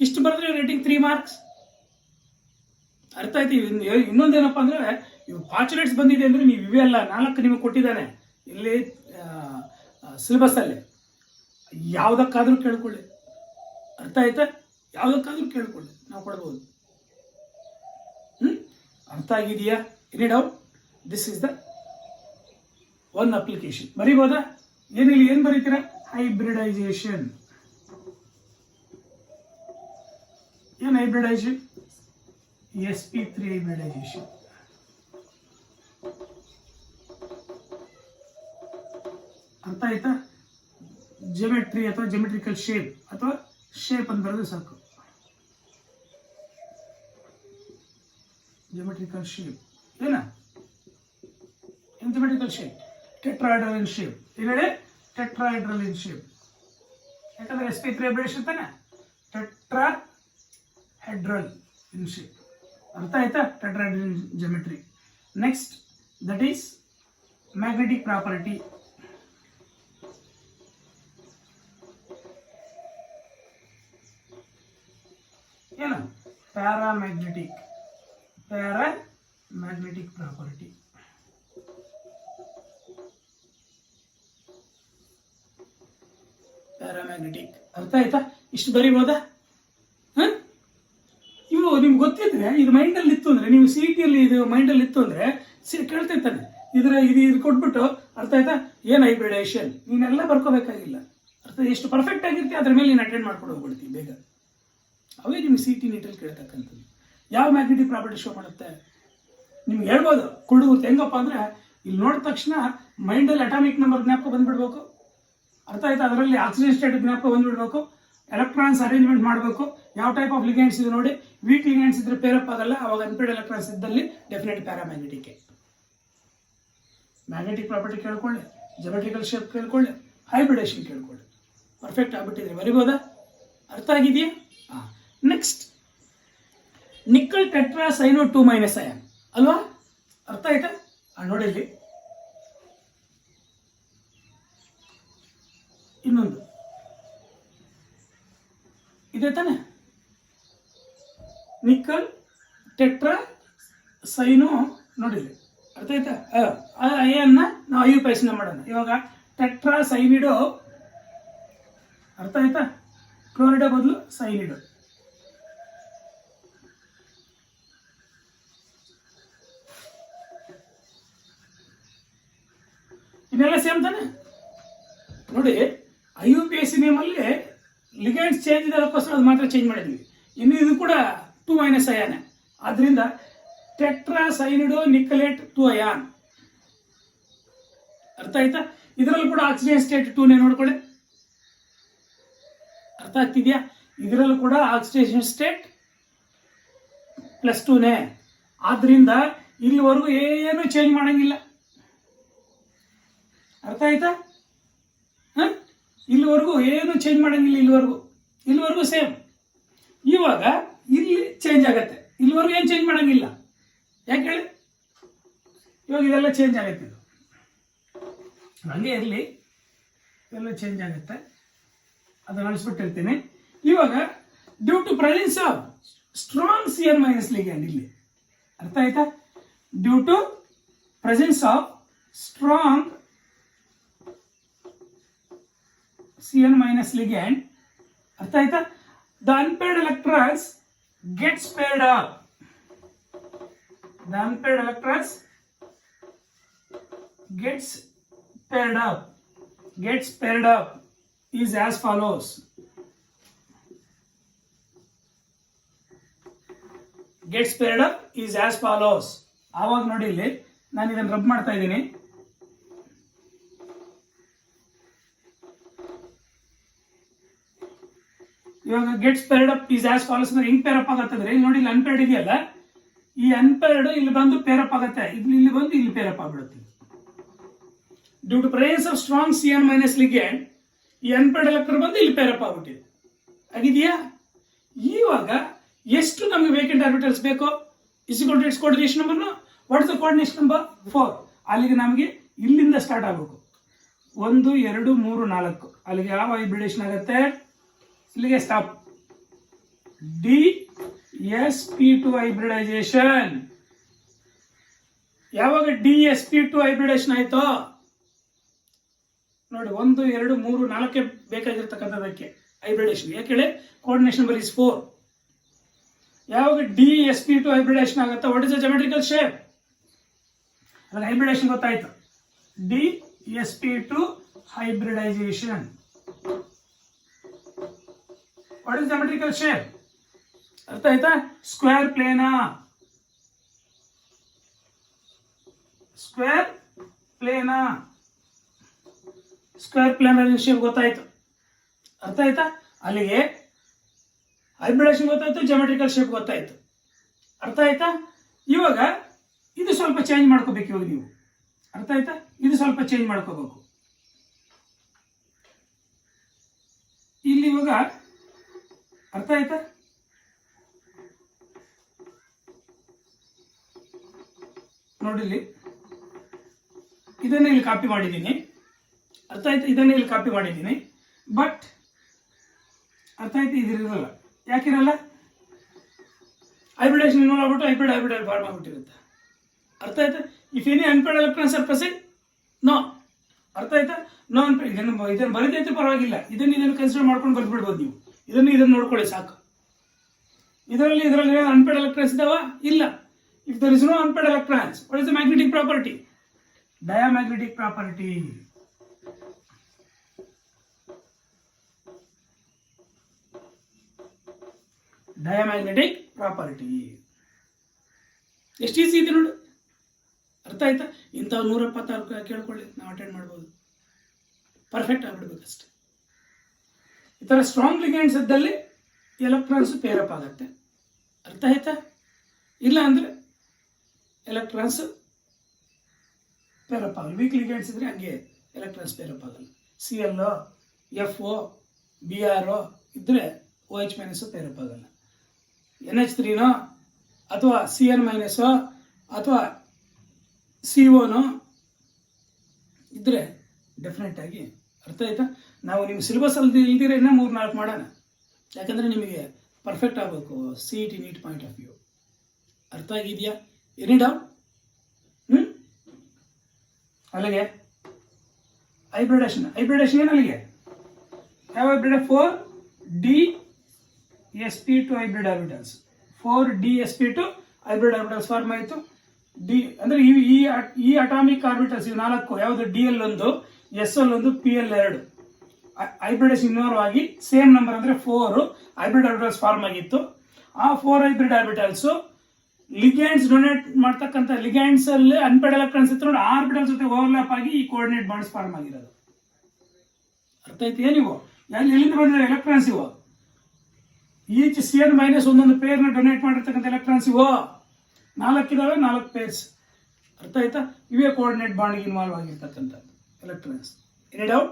ಇಷ್ಟು ಬರೆದ್ರೆ ರೇಟಿಂಗ್ 3 ಮಾರ್ಕ್ಸ್. ಅರ್ಥ ಆಯ್ತು? ಇನ್ನೊಂದೇನಪ್ಪ ಅಂದ್ರೆ ಇವು ಪಾರ್ಚುಲೇಟ್ಸ್ ಬಂದಿದೆ ಅಂದ್ರೆ ನೀವು ಇವೆಲ್ಲ 4 ನಿಮಗೆ ಕೊಟ್ಟಿದ್ದಾನೆ ಇಲ್ಲಿ ಸಿಲೆಬಸ್ ಅಲ್ಲಿ. ಯಾವುದಕ್ಕಾದ್ರೂ ಕೇಳ್ಕೊಳ್ಳಿ. ಅರ್ಥ ಆಯ್ತಾ? ಯಾವುದಕ್ಕಾದ್ರೂ ಕೇಳ್ಕೊಳ್ಳಿ, ನಾವು ಕೊಡ್ಬೋದು. ಅರ್ಥ ಆಗಿದೆಯಾ? Any doubt? This is the one application. ಬರಿಬೋದಾ? ಏನಿಲ್ಲ, ಏನ್ ಬರೀತೀರಾ? ಹೈಬ್ರಿಡೈಸೇಷನ್. ಏನ್ ಹೈಬ್ರಿಡೈಸೇಷನ್? sp3 hybridization. ಅರ್ಥ ಆಯ್ತಾ? ಜಿಯೋಮೆಟ್ರಿ ಅಥವಾ ಜಿಯೋಮೆಟ್ರಿಕಲ್ ಶೇಪ್ ಅಥವಾ ಶೇಪ್ ಅಂತ ಬರೆದ್ರೆ ಸಾಕು. ಜಿಯೋಮೆಟ್ರಿಕಲ್ ಶೇಪ್ ಏನ? Geometrical shape tetrahedral in shape. ಇಲ್ಲಿ ಟೆಟ್ರಾಹೆಡ್ರಲ್ ಇನ್ ಶೇಪ್. ಯಾಕಂದ್ರೆ sp3 ಹೈಬ್ರಿಡೇಷನ್ ತಾನೆ. Tetrahedral in shape. ಅರ್ಥ ಆಯ್ತಾ? Tetrahedral in geometry. Next that is magnetic property. ಏನು? Paramagnetic property. ಪ್ಯಾರಾಮ್ಯಾಗ್ನೆಟಿಕ್. ಅರ್ಥ ಆಯ್ತಾ? ಇಷ್ಟು ಬರಿಬೋದಾ? ಇವು ನಿಮ್ಗೆ ಗೊತ್ತಿದ್ರೆ ಇದು ಮೈಂಡಲ್ಲಿ ಇತ್ತು ಅಂದರೆ, ನೀವು ಸಿ ಟಿಯಲ್ಲಿ ಇದು ಮೈಂಡಲ್ಲಿ ಇತ್ತು ಅಂದರೆ ಕೇಳ್ತಿರ್ತಾನೆ ಇದು ಕೊಟ್ಬಿಟ್ಟು ಅರ್ಥ ಆಯ್ತಾ ಏನು ಹೈಬ್ರಿಡೇಷನ್ ನೀನೆಲ್ಲ ಬರ್ಕೋಬೇಕಾಗಿಲ್ಲ. ಅರ್ಥ ಎಷ್ಟು ಪರ್ಫೆಕ್ಟ್ ಆಗಿರ್ತೀವಿ ಅದ್ರ ಮೇಲೆ ನೀನು ಅಟೆಂಡ್ ಮಾಡ್ಕೊಂಡು ಹೋಗ್ಬಿಡ್ತೀವಿ ಬೇಗ. ಅವೇ ನಿಮ್ಗೆ ಸಿ ಟಿ ನೀಟಲ್ಲಿ ಕೇಳ್ತಕ್ಕಂಥದ್ದು. ಯಾವ ಮ್ಯಾಗ್ನೆಟಿಕ್ ಪ್ರಾಪರ್ಟಿ ಶೋ ಮಾಡುತ್ತೆ ನಿಮ್ಗೆ ಹೇಳ್ಬೋದು ಕುರುಡುಗುತ್ತೆ. ಹೆಂಗಪ್ಪ ಅಂದರೆ ಇಲ್ಲಿ ನೋಡಿದ ತಕ್ಷಣ ಮೈಂಡಲ್ಲಿ ಅಟಾಮಿಕ್ ನಂಬರ್ ಜ್ಞಾಪಕ ಬಂದ್ಬಿಡ್ಬೇಕು. ಅರ್ಥ ಆಯ್ತಾ, ಅದರಲ್ಲಿ ಆಕ್ಸಿಜನ್ ಸ್ಟೇಟ್ ಜ್ಞಾಪಕ ಬಂದ್ಬಿಡ್ಬೇಕು, ಎಲೆಕ್ಟ್ರಾನ್ಸ್ ಅರೇಂಜ್ಮೆಂಟ್ ಮಾಡಬೇಕು, ಯಾವ ಟೈಪ್ ಆಫ್ ಲಿಗ್ಯಾಂಡ್ಸ್ ಇದೆ ನೋಡಿ. ವೀಕ್ ಲಿಗ್ಯಾಂಡ್ಸ್ ಇದ್ರೆ ಪೇರಪ್ ಆಗಲ್ಲ, ಅವಾಗ ಅನ್ಪೇರ್ಡ್ ಎಲೆಕ್ಟ್ರಾನ್ಸ್ ಇದ್ದಲ್ಲಿ ಡೆಫಿನೆಟ್ ಪ್ಯಾರಾಮ್ಯಾಗ್ನೆಟಿಕ್. ಮ್ಯಾಗ್ನೆಟಿಕ್ ಪ್ರಾಪರ್ಟಿ ಕೇಳ್ಕೊಳ್ಳಿ, ಜಮೆಟ್ರಿಕಲ್ ಶೇಪ್ ಕೇಳ್ಕೊಳ್ಳಿ, ಹೈಬ್ರಿಡೇಷನ್ ಕೇಳ್ಕೊಳ್ಳಿ. ಪರ್ಫೆಕ್ಟ್ ಆಗ್ಬಿಟ್ಟಿದ್ರೆ ಬರಿಬೋದಾ? ಅರ್ಥ ಆಗಿದೆಯಾ? Next nickel tetra cyano 2- ion ಅಲ್ವಾ? ಅರ್ಥ ಆಯ್ತಾ? ನೋಡಿ ಇಲ್ಲಿ ಇನ್ನೊಂದು ಇದೆ ತಾನೆ, ನಿಕ್ಕಲ್ ಟೆಟ್ರಾ ಸೈನೋ ನೋಡಿಲ್ಲಿ. ಅರ್ಥ ಆಯ್ತಾ? ಅಯನ್ನ ನಾವು ಐಯುಪೈಸ್ನ ಮಾಡೋಣ. ಇವಾಗ ಟೆಟ್ರಾ ಸೈನಿಡೋ, ಅರ್ಥ ಆಯ್ತಾ? ಕ್ಲೋರಿಡೋ ಬದಲು ಸೈನಿಡೋ. ಇನ್ನೆಲ್ಲ ಸೇಮ್ ತಾನೆ ನೋಡಿ. IUPAC ನೇಮಲ್ಲಿ ಲಿಗ್ಯಾಂಡ್ಸ್ ಚೇಂಜ್ ಇದೆ, ಅದಕ್ಕೋಸ್ಕರ ಅದು ಮಾತ್ರ ಚೇಂಜ್ ಮಾಡಿದ್ವಿ. ಇನ್ನು ಇದು ಕೂಡ 2- ಅಯಾನ್. ಆದ್ರಿಂದ ಟೆಟ್ರಾ ಸೈನಿಡೋ ನಿಕ್ಕಲೇಟ್ 2 ಅಯಾನ್. ಅರ್ಥ ಆಯ್ತಾ? ಇದರಲ್ಲಿ ಕೂಡ ಆಕ್ಸಿಜನ್ ಸ್ಟೇಟ್ 2ನೇ ನೋಡ್ಕೊಳ್ಳಿ. ಅರ್ಥ ಆಗ್ತಿದ್ಯಾ? ಇದರಲ್ಲೂ ಕೂಡ ಆಕ್ಸಿಡೇಷನ್ ಸ್ಟೇಟ್ +2ನೇ. ಆದ್ರಿಂದ ಇಲ್ಲಿವರೆಗೂ ಏನು ಚೇಂಜ್ ಮಾಡಂಗಿಲ್ಲ. ಅರ್ಥ ಆಯ್ತಾ? ಇಲ್ಲಿವರೆಗೂ ಏನು ಚೇಂಜ್ ಮಾಡಂಗಿಲ್ಲ. ಇಲ್ಲಿವರೆಗೂ ಸೇಮ್. ಇವಾಗ ಇಲ್ಲಿ ಚೇಂಜ್ ಆಗತ್ತೆ, ಇಲ್ಲಿವರೆಗೂ ಏನು ಚೇಂಜ್ ಮಾಡಂಗಿಲ್ಲ. ಯಾಕೆ ಹೇಳಿ? ಇವಾಗ ಇದೆಲ್ಲ ಚೇಂಜ್ ಆಗತ್ತೆ. ಇದು ಹಂಗೆ ಇರಲಿ, ಎಲ್ಲ ಚೇಂಜ್ ಆಗುತ್ತೆ, ಅದನ್ನು ಅಳಿಸ್ಬಿಟ್ಟಿರ್ತೀನಿ. ಇವಾಗ due to presence of strong CN- ligand ಇಲ್ಲಿ. ಅರ್ಥ ಆಯ್ತಾ? Due to presence of strong CN- ligand. ಅರ್ಥ ಆಯ್ತಾ? The unpaired electrons gets paired up. The unpaired electrons gets paired up is as follows. Gets paired up is as follows. ಆವಾಗ ನೋಡಿ ಇಲ್ಲಿ ನಾನು ಇದನ್ನು ರಬ್ ಮಾಡ್ತಾ ಇದ್ದೀನಿ. ಇವಾಗ gets paired up is as follows ಅಂದ್ರೆ ಹೆಂಗ್ ಪೇರಪ್ ಆಗತ್ತಂದ್ರೆ ಇಲ್ಲಿ ನೋಡಿ, ಇಲ್ಲಿ ಅನ್ಪೇರ್ಡ್ ಇದೆಯಲ್ಲ, ಈ ಅನ್ಪೇರ್ಡ್ ಇಲ್ಲಿ ಬಂದು ಪೇರಪ್ ಆಗತ್ತೆ, ಇಲ್ಲಿ ಬಂದು ಇಲ್ಲಿ ಪೇರಪ್ ಆಗ್ಬಿಡುತ್ತೆ. Due to presence of strong CN- ligand ಈ ಅನ್ಪೇರ್ಡ್ ಎಲೆಕ್ಟ್ರಾನ್ ಬಂದು ಇಲ್ಲಿ ಪೇರಪ್ ಆಗ್ಬಿಟ್ಟಿದೆ. ಆಗಿದೆಯಾ? ಇವಾಗ ಎಷ್ಟು ನಮಗೆ ವೇಕೆಂಟ್ ಆರ್ಬಿಟಲ್ಸ್ ಬೇಕೋ ಇಸ್ಕೊಲ್ಟು ಇಟ್ಸ್ ಕೋಆರ್ಡಿನೇಷನ್ ನಂಬರ್ನು. What is the coordination number? 4. ಅಲ್ಲಿಗೆ ನಮಗೆ ಇಲ್ಲಿಂದ ಸ್ಟಾರ್ಟ್ ಆಗಬೇಕು. 1 2 3 4. ಅಲ್ಲಿಗೆ ಯಾವ ಹೈಬ್ರಿಡೇಷನ್ ಆಗುತ್ತೆ? ಇಲ್ಲಿಗೆ ಸ್ಟಾಪ್. DsP2 hybridisation. ಯಾವಾಗ DsP2 ಹೈಬ್ರಿಡೇಷನ್ ಆಯ್ತೋ ನೋಡಿ, 1 2 3 4 ಬೇಕಾಗಿರ್ತಕ್ಕಂಥದಕ್ಕೆ ಹೈಬ್ರಿಡೇಷನ್. ಯಾಕೆ ಹೇಳಿ? Coordination number is 4. ಯಾವಾಗ DsP2 ಹೈಬ್ರಿಡೇಷನ್ ಆಗುತ್ತೆ, what is the geometrical shape? ಅಲ್ಲ, ಹೈಬ್ರಿಡೇಷನ್ ಗೊತ್ತಾಯ್ತು. DsP2 hybridisation. What is geometrical shape? ಅರ್ಥ ಆಯ್ತಾ? ಸ್ಕ್ವೇರ್ ಪ್ಲೇನಾ. ಸ್ಕ್ವೇರ್ ಪ್ಲೇನರ್ ಶೇಪ್ ಗೊತ್ತಾಯ್ತು. ಅರ್ಥ ಆಯ್ತಾ? ಅಲ್ಲಿಗೆ ಹೈಬ್ರಿಡೇಷನ್ ಗೊತ್ತಾಯ್ತು, ಜಾಮೆಟ್ರಿಕಲ್ ಶೇಪ್ ಗೊತ್ತಾಯ್ತು. ಅರ್ಥ ಆಯ್ತಾ? ಇವಾಗ ಇದು ಸ್ವಲ್ಪ ಚೇಂಜ್ ಮಾಡ್ಕೋಬೇಕು. ಇವಾಗ ನೀವು ಅರ್ಥ ಆಯ್ತಾ? ಇದು ಸ್ವಲ್ಪ ಚೇಂಜ್ ಮಾಡ್ಕೋಬೇಕು. ಇಲ್ಲಿ ಇವಾಗ ಅರ್ಥ ಆಯ್ತಾ? ನೋಡಿಲ್ಲಿ ಇದನ್ನ ಇಲ್ಲಿ ಕಾಪಿ ಮಾಡಿದ್ದೀನಿ. ಅರ್ಥ ಆಯ್ತು? ಇದನ್ನ ಇಲ್ಲಿ ಕಾಪಿ ಮಾಡಿದ್ದೀನಿ. ಬಟ್ ಅರ್ಥ ಆಯ್ತು? ಇದಿರಲ್ಲ. ಯಾಕಿರಲ್ಲ? ಹೈಬ್ರಿಡೇಷನ್ ಇನ್ವಾಲ್ವ್ ಆಗ್ಬಿಟ್ಟು ಹೈಬ್ರಿಡ್ ಫಾರ್ಮ್ ಆಗ್ಬಿಟ್ಟಿರುತ್ತೆ. ಅರ್ಥ ಆಯ್ತಾ? If any unpaired electrons are present, no. ಅರ್ಥ ಆಯ್ತಾ? No unpaired. ಇದನ್ನು ಬರೆದೈತೆ ಪರವಾಗಿಲ್ಲ, ಇದನ್ನು ಕನ್ಸಿಡರ್ ಮಾಡ್ಕೊಂಡು ಬರ್ಬಿಡ್ಬೋದು ನೀವು. ಇದನ್ನು ನೋಡ್ಕೊಳ್ಳಿ ಸಾಕು. ಇದರಲ್ಲಿ ಅನ್ಪೇಡ್ ಎಲೆಕ್ಟ್ರಾನ್ಸ್ ಇದಾವ? ಇಲ್ಲ. If there is no unpaired electrons, what is the magnetic property? Diamagnetic property. Diamagnetic property ಎಷ್ಟು ಈಸಿ ಇದೆ ನೋಡಿ. ಅರ್ಥ ಆಯ್ತಾ? ಇಂಥವು 176 ಕೇಳ್ಕೊಳ್ಳಿ, ನಾವು ಅಟೆಂಡ್ ಮಾಡ್ಬೋದು. ಪರ್ಫೆಕ್ಟ್ ಆಗ್ಬಿಡ್ಬೇಕಷ್ಟೆ. ಈ ಥರ ಸ್ಟ್ರಾಂಗ್ ಲಿಗ್ಯಾಂಡ್ಸ್ ಇದ್ದಲ್ಲಿ ಎಲೆಕ್ಟ್ರಾನ್ಸ್ ಪೇರಪ್ ಆಗುತ್ತೆ. ಅರ್ಥ ಆಯ್ತಾ? ಇಲ್ಲ ಅಂದರೆ ಎಲೆಕ್ಟ್ರಾನ್ಸ್ ಪೇರಪ್ ಆಗಲ್ಲ. ವೀಕ್ ಲಿಗ್ಯಾಂಡ್ಸ್ ಇದ್ರೆ ಹಂಗೆ ಎಲೆಕ್ಟ್ರಾನ್ಸ್ ಪೇರಪ್ ಆಗಲ್ಲ. CL, FO, BR ಇದ್ದರೆ OH- ಪೇರಪ್ ಆಗಲ್ಲ. NH3 ಅಥವಾ CN- ಅಥವಾ CO ಇದ್ರೆ ಡೆಫಿನೆಟ್ ಆಗಿ. ಅರ್ಥ ಆಯ್ತಾ? ನಾವು ನಿಮ್ಮ ಸಿಲೆಬಸ್ ಅಲ್ಲಿ ಇಲ್ದಿರ ಇನ್ನೂ 3-4 ಮಾಡೋಣ, ಯಾಕಂದರೆ ನಿಮಗೆ ಪರ್ಫೆಕ್ಟ್ ಆಗಬೇಕು CET NEET point of view. ಅರ್ಥ ಆಗಿದೆಯಾ? Any doubt? ಅಲ್ಲಿಗೆ ಹೈಬ್ರಿಡೇಷನ್ ಏನು ಅಲ್ಲಿಗೆ? ಯಾವ hybrid? 4d-sp2 hybrid orbitals. 4d-sp2 hybrid orbitals form ಆಯಿತು. ಡಿ ಅಂದರೆ ಈ ಅಟಾಮಿಕ್ ಆರ್ಬಿಟಲ್ಸ್ ಇವು 4 ಯಾವುದು? DL1, SL1, PL2 hybridisation involve ಆಗಿ ಸೇಮ್ ನಂಬರ್ ಅಂದರೆ 4 ಹೈಬ್ರಿಡ್ ಆರ್ಬಿಟಲ್ಸ್ ಫಾರ್ಮ್ ಆಗಿತ್ತು. ಆ 4 ಹೈಬ್ರಿಡ್ ಆರ್ಬಿಟಲ್ಸ್ ಲಿಗ್ಯಾಂಡ್ಸ್ ಡೊನೇಟ್ ಮಾಡ್ತಕ್ಕಂಥ ಲಿಗ್ಯಾಂಡ್ಸ್ ಅಲ್ಲಿ ಅನ್ಪೇಡ್ ಎಲೆಕ್ಟ್ರಾನ್ಸ್ ಇತ್ತು ನೋಡಿ, ಆರ್ಬಿಟಲ್ ಜೊತೆ ಓವರ್ಲ್ಯಾಪ್ ಆಗಿ ಈ ಕೋಆರ್ಡಿನೇಟ್ ಬಾಂಡ್ಸ್ ಫಾರ್ಮ್ ಆಗಿರೋದು. ಅರ್ಥ ಆಯ್ತು? ಏನಿವು ಎಲ್ಲಿಂದ ಬಂದಿರೋ ಎಲೆಕ್ಟ್ರಾನ್ಸ್ ಇವು? ಈಚ್ CN- ಒಂದೊಂದು ಪೇರ್ನ ಡೊನೇಟ್ ಮಾಡಿರ್ತಕ್ಕಂಥ ಎಲೆಕ್ಟ್ರಾನ್ಸ್ ಇವು 4 ಇದಾವೆ, 4 ಪೇರ್ಸ್. ಅರ್ಥ ಆಯ್ತಾ? ಇವೇ ಕೋಆರ್ಡಿನೇಟ್ ಬಾಂಡ್ಗೆ ಇನ್ವಾಲ್ವ್ ಆಗಿರ್ತಕ್ಕಂಥ ಎಲೆಕ್ಟ್ರಾನ್ಸ್. Any doubt?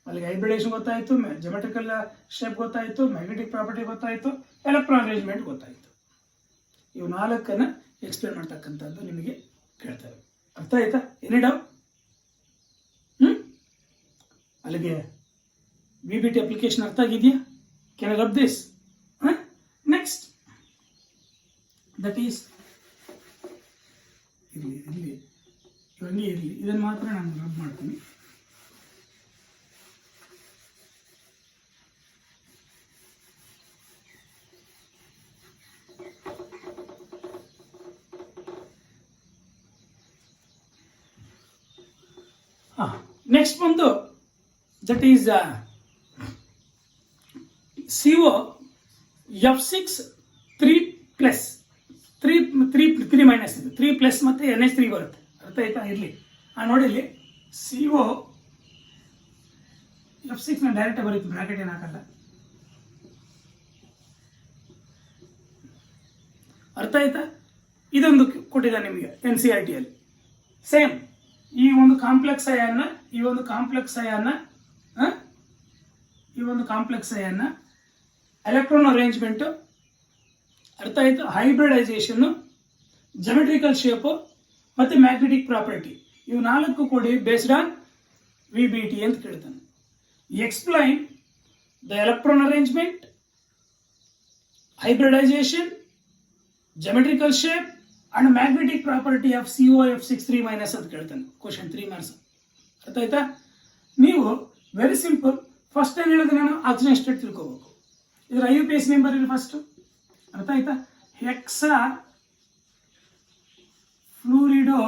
ಅಲ್ಲಿಗೆ ಹೈಬ್ರಿಡೇಷನ್ ಗೊತ್ತಾಯಿತು, ಜೊಮೆಟ್ರಿಕಲ್ ಶೇಪ್ ಗೊತ್ತಾಯಿತು, ಮ್ಯಾಗ್ನೆಟಿಕ್ ಪ್ರಾಪರ್ಟಿ ಗೊತ್ತಾಯಿತು, ಎಲೆಕ್ಟ್ರಾನ್ ಅರೇಂಜ್ಮೆಂಟ್ ಗೊತ್ತಾಯಿತು. ಇವು 4 ಎಕ್ಸ್ಪ್ಲೇನ್ ಮಾಡ್ತಕ್ಕಂಥದ್ದು ನಿಮಗೆ ಕೇಳ್ತಾರೆ. ಅರ್ಥ ಆಯ್ತಾ? Any doubt? ಅಲ್ಲಿಗೆ VBT ಅಪ್ಲಿಕೇಶನ್ ಅರ್ಥ ಆಗಿದೆಯಾ? Can I rub this? Next that is ಇರಲಿ ಇದನ್ನು ಮಾತ್ರ ನಾನು ರಬ್ ಮಾಡ್ತೀನಿ. ನೆಕ್ಸ್ಟ್ ಬಂದು ದಟ್ ಈಸ್ CO F6 3+ 3- ಇದು 3+ ಮತ್ತು NH3 ಬರುತ್ತೆ. ಅರ್ಥ ಆಯ್ತಾ? ಇರಲಿ ನೋಡಿ, ಇಲ್ಲಿ CO F6 ಡೈರೆಕ್ಟ್ ಬರುತ್ತೆ, ಬ್ರಾಕೆಟ್ ಏನು ಹಾಕಲ್ಲ. ಅರ್ಥ ಆಯ್ತಾ? ಇದೊಂದು ಕೊಟ್ಟಿದ್ದಾನೆ ನಿಮಗೆ NCERT ಅಲ್ಲಿ. ಸೇಮ್ ಈ ಒಂದು ಕಾಂಪ್ಲೆಕ್ಸ್ ಅಯಾನ್ನ ಎಲೆಕ್ಟ್ರಾನ್ ಅರೇಂಜ್ಮೆಂಟು, ಅರ್ಥ ಆಯ್ತು? ಹೈಬ್ರಿಡೈಸೇಷನ್ನು, ಜೊಮೆಟ್ರಿಕಲ್ ಶೇಪು ಮತ್ತು ಮ್ಯಾಗ್ನೆಟಿಕ್ ಪ್ರಾಪರ್ಟಿ, ಇವು 4 ಕೊಡಿ ಬೇಸ್ಡ್ ಆನ್ VBT ಅಂತ ಕೇಳ್ತಾನೆ. Explain the electron arrangement, hybridisation, geometrical shape and magnetic property of CO F6 3- ಅಂತ ಕೇಳ್ತಾನೆ. Question 3 marks. ಅರ್ಥ ಆಯ್ತಾ? ನೀವು ವೆರಿ ಸಿಂಪಲ್, ಫಸ್ಟ್ ಏನು ಹೇಳಿದ್ರೆ ನಾನು ಆಕ್ಸಿಜನ್ ಸ್ಟೇಟ್ ತಿಳ್ಕೋಬೇಕು. ಇದರ IUPAC ನೇಮ್ ಬರೀರಿ ಫಸ್ಟ್. ಅರ್ಥ ಆಯ್ತಾ? ಹೆಕ್ಸಾ ಫ್ಲೂರಿಡೋ.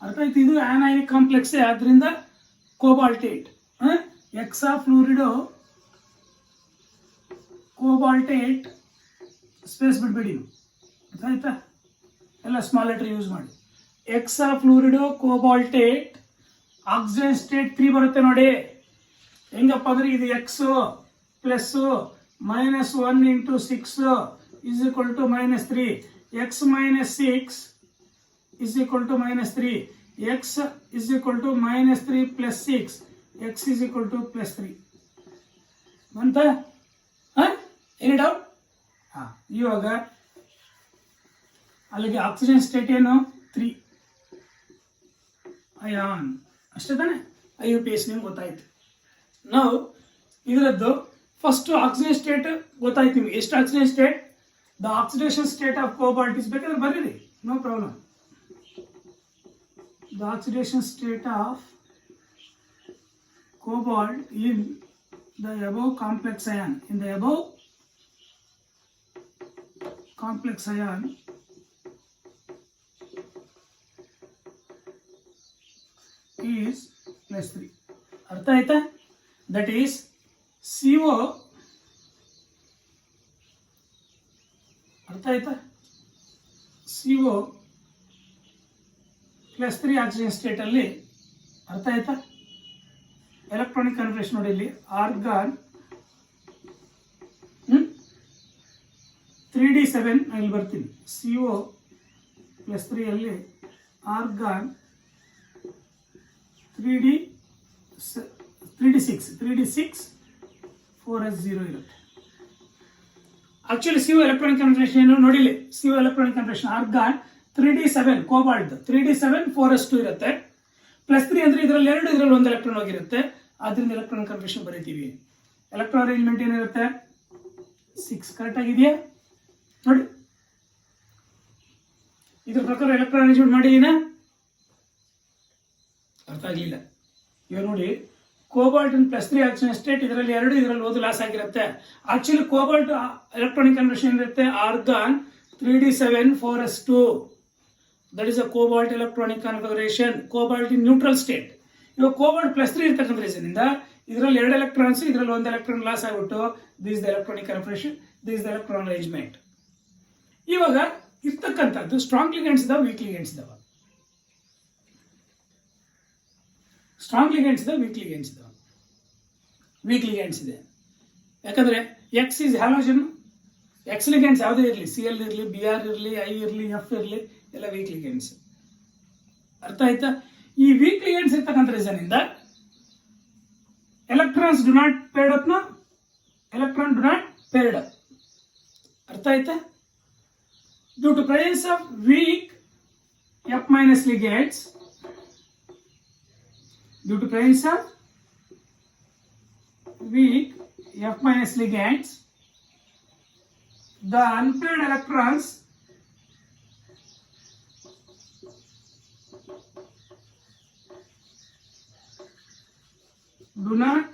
ಅರ್ಥ ಆಯ್ತು? ಇದು ಆನೈನಿಕ್ ಕಾಂಪ್ಲೆಕ್ಸೇ, ಆದ್ರಿಂದ ಕೋಬಾಲ್ಟೇಟ್. Hexa ಫ್ಲೂರಿಡೋ ಕೋಬಾಲ್ಟೇಟ್, space ಬಿಡ್ಬೇಡಿ. ಅರ್ಥ ಆಯ್ತಾ? ಎಲ್ಲ ಸ್ಮಾಲ್ ಲೆಟರ್ ಯೂಸ್ ಮಾಡಿ. ಹೆಕ್ಸಾ ಫ್ಲೂರಿಡೋ ಕೋಬಾಲ್ಟೇಟ್, ಆಕ್ಸಿಜನ್ ಸ್ಟೇಟ್ 3 ಬರುತ್ತೆ ನೋಡಿ. ಹೆಂಗಪ್ಪ ಅಂದ್ರೆ ಇದು X plus -1 × 6 is equal to -3. X - 6 is equal to -3. X is equal to -3 + 6. X is equal to +3. ಬಂತ? Any doubt? ಇವಾಗ ಅಲ್ಲಿಗೆ ಆಕ್ಸಿಜನ್ ಸ್ಟೇಟ್ ಏನು? 3 ಅಯಾನ್. ಅಷ್ಟೇ ತಾನೆ? IUPAC ನಿಮ್ಗೆ ಗೊತ್ತಾಯ್ತು. ನಾವು ಇದರದ್ದು ಫಸ್ಟ್ ಆಕ್ಸಿಜನ್ ಸ್ಟೇಟ್ ಗೊತ್ತಾಯ್ತು ನಿಮಗೆ. ಎಷ್ಟು oxygen state? The oxidation state of cobalt is ಬೇಕಾದ್ರೆ ಬರೀರಿ, no problem. The oxidation state of cobalt in the above complex ion, in the above complex ion is +3. ಅರ್ಥ ಆಯ್ತಾ? ದಟ್ ಈಸ್ CO, ಅರ್ಥ ಆಯ್ತಾ? CO +3 ಆಕ್ಸಿಜನ್ ಸ್ಟೇಟ್ ಅಲ್ಲಿ, ಅರ್ಥ ಆಯ್ತಾ? ಎಲೆಕ್ಟ್ರಾನಿಕ್ ಕನ್ಫಿಗರೇಷನ್ ನೋಡಿ, ಇಲ್ಲಿ ಆರ್ಗಾನ್ 3d7, ಇಲ್ಲಿ ಬರ್ತೀನಿ, CO +3 ಅಲ್ಲಿ ಆರ್ಗಾನ್ 3d6 4s0 ಇರುತ್ತೆ. ಆಕ್ಚುಲಿ CO ಎಲೆಕ್ಟ್ರಾನಿಕ್ ಕನ್ಫಿಗರೇಷನ್ ಏನು ನೋಡಿಲಿ, CO electronic configuration argon 3d7 cobalt 3d7 4s2 ಇರುತ್ತೆ. +3 ಅಂದ್ರೆ ಇದರಲ್ಲಿ 2, ಇದರಲ್ಲಿ 1 ಎಲೆಕ್ಟ್ರಾನ್ ಹೋಗಿರುತ್ತೆ. ಆದ್ರಿಂದ ಎಲೆಕ್ಟ್ರಾನಿಕ್ ಕನ್ಫಿಗರೇಷನ್ ಬರೀತೀವಿ. ಎಲೆಕ್ಟ್ರಾನ್ ಅರೇಂಜ್ಮೆಂಟ್ ಏನಿರುತ್ತೆ 6. ಕರೆಕ್ಟ್ ಆಗಿದೆಯಾ ನೋಡಿ, ಇದ್ರ ಪ್ರಕಾರ ಎಲೆಕ್ಟ್ರಾನ್ ಅರೇಂಜ್ಮೆಂಟ್ ಮಾಡಿದೀನಾ? ಅರ್ಥ ಆಗಲಿಲ್ಲ. ಇವಾಗ ನೋಡಿ, ಕೋಬಾಲ್ಟ್ +3 ಆಕ್ಸಿಜನ್ ಸ್ಟೇಟ್, ಇದರಲ್ಲಿ 2, ಇದರಲ್ಲಿ 1 ಲಾಸ್ ಆಗಿರುತ್ತೆ. ಆಕ್ಚುಲಿ ಕೋಬಾಲ್ಟ್ ಎಲೆಕ್ಟ್ರಾನಿಕ್ ಕನ್ವರ್ಷನ್ ಇರುತ್ತೆ argon 3d7 4s2. That is a cobalt electronic configuration. Cobalt in neutral state. ಇವಾಗ ಕೋಬಾಲ್ಟ್ +3 ಇರ್ತಕ್ಕಂಥ ರೀಸನ್ನಿಂದ ಇದರಲ್ಲಿ 2 ಎಲೆಕ್ಟ್ರಾನ್ಸ್, ಇದರಲ್ಲಿ 1 ಎಲೆಕ್ಟ್ರಾನ್ ಲಾಸ್ ಆಗಿಬಿಟ್ಟು this the electronic configuration, this the electron arrangement. ಇವಾಗ ಇರ್ತಕ್ಕಂಥದ್ದು ಸ್ಟ್ರಾಂಗ್ ಲಿಗಂಡ್ಸ್ ಇದಾವೆ, ವೀಕ್ ಲಿಗಂಡ್ಸ್ ಇದಾವೆ. ಸ್ಟ್ರಾಂಗ್ ಲಿಗಂಡ್ಸ್ ಇದೆ, ವೀಕ್ ಲಿಗಂಡ್ಸ್ ಇದೆ. ವೀಕ್ ಲಿಗಂಡ್ಸ್ ಇದೆ ಯಾಕಂದ್ರೆ ಎಕ್ಸ್ ಇಸ್ ಹ್ಯಾಲೋಜನ್. ಎಕ್ಸ್ ಲಿಗಂಡ್ಸ್ ಯಾವುದೇ ಇರಲಿ, Cl ಇರಲಿ, Br ಇರಲಿ, I ಇರಲಿ, F ಇರಲಿ, ಎಲ್ಲ ವೀಕ್ ಲಿಗಂಡ್ಸ್. ಅರ್ಥ ಆಯ್ತಾ? ಈ ವೀಕ್ ಲಿಗಂಡ್ಸ್ ಇರ್ತಕ್ಕಂಥ ರೀಸನ್ ಇಂದ electrons do not paired up ನ, electron do not paired up. ಅರ್ಥ ಆಯ್ತಾ? Due to presence of weak F- ligands, due to presence of weak F- ligands, the unpaired electrons do not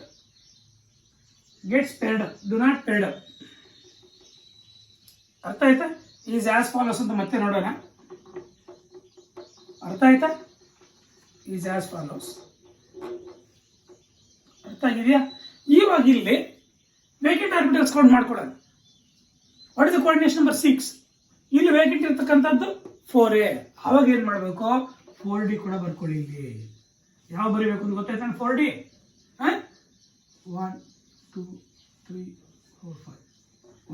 get paired up, do not paired up. ಅರ್ಥ ಆಯ್ತಾ? ಈಸ್ ಆಸ್ ಫಾಲೋಸ್ ಅಂತ ಮತ್ತೆ ನೋಡೋಣ. ಅರ್ಥ ಆಯ್ತಾ? Is as follows. ಅರ್ಥ ಆಗಿದೆಯಾ? ಇವಾಗ ಇಲ್ಲಿ ವೇಕೆಂಟ್ ಆರ್ಬಿಟಲ್ಸ್ ಕೌಂಟ್ ಮಾಡ್ಕೊಳ್ಳೋಣ. What is the coordination number 6? ಇಲ್ಲಿ ವೇಕೆಂಟ್ ಇರ್ತಕ್ಕಂಥದ್ದು 4a. ಅವಾಗ ಏನ್ ಮಾಡಬೇಕು? 4d ಕೂಡ ಬರ್ಕೊಳ್ಳಿ. ಇಲ್ಲಿ ಯಾವ ಬರೀಬೇಕು ಅಂತ ಗೊತ್ತಾಯ್ತಾ? 4d 1 2 3 4 5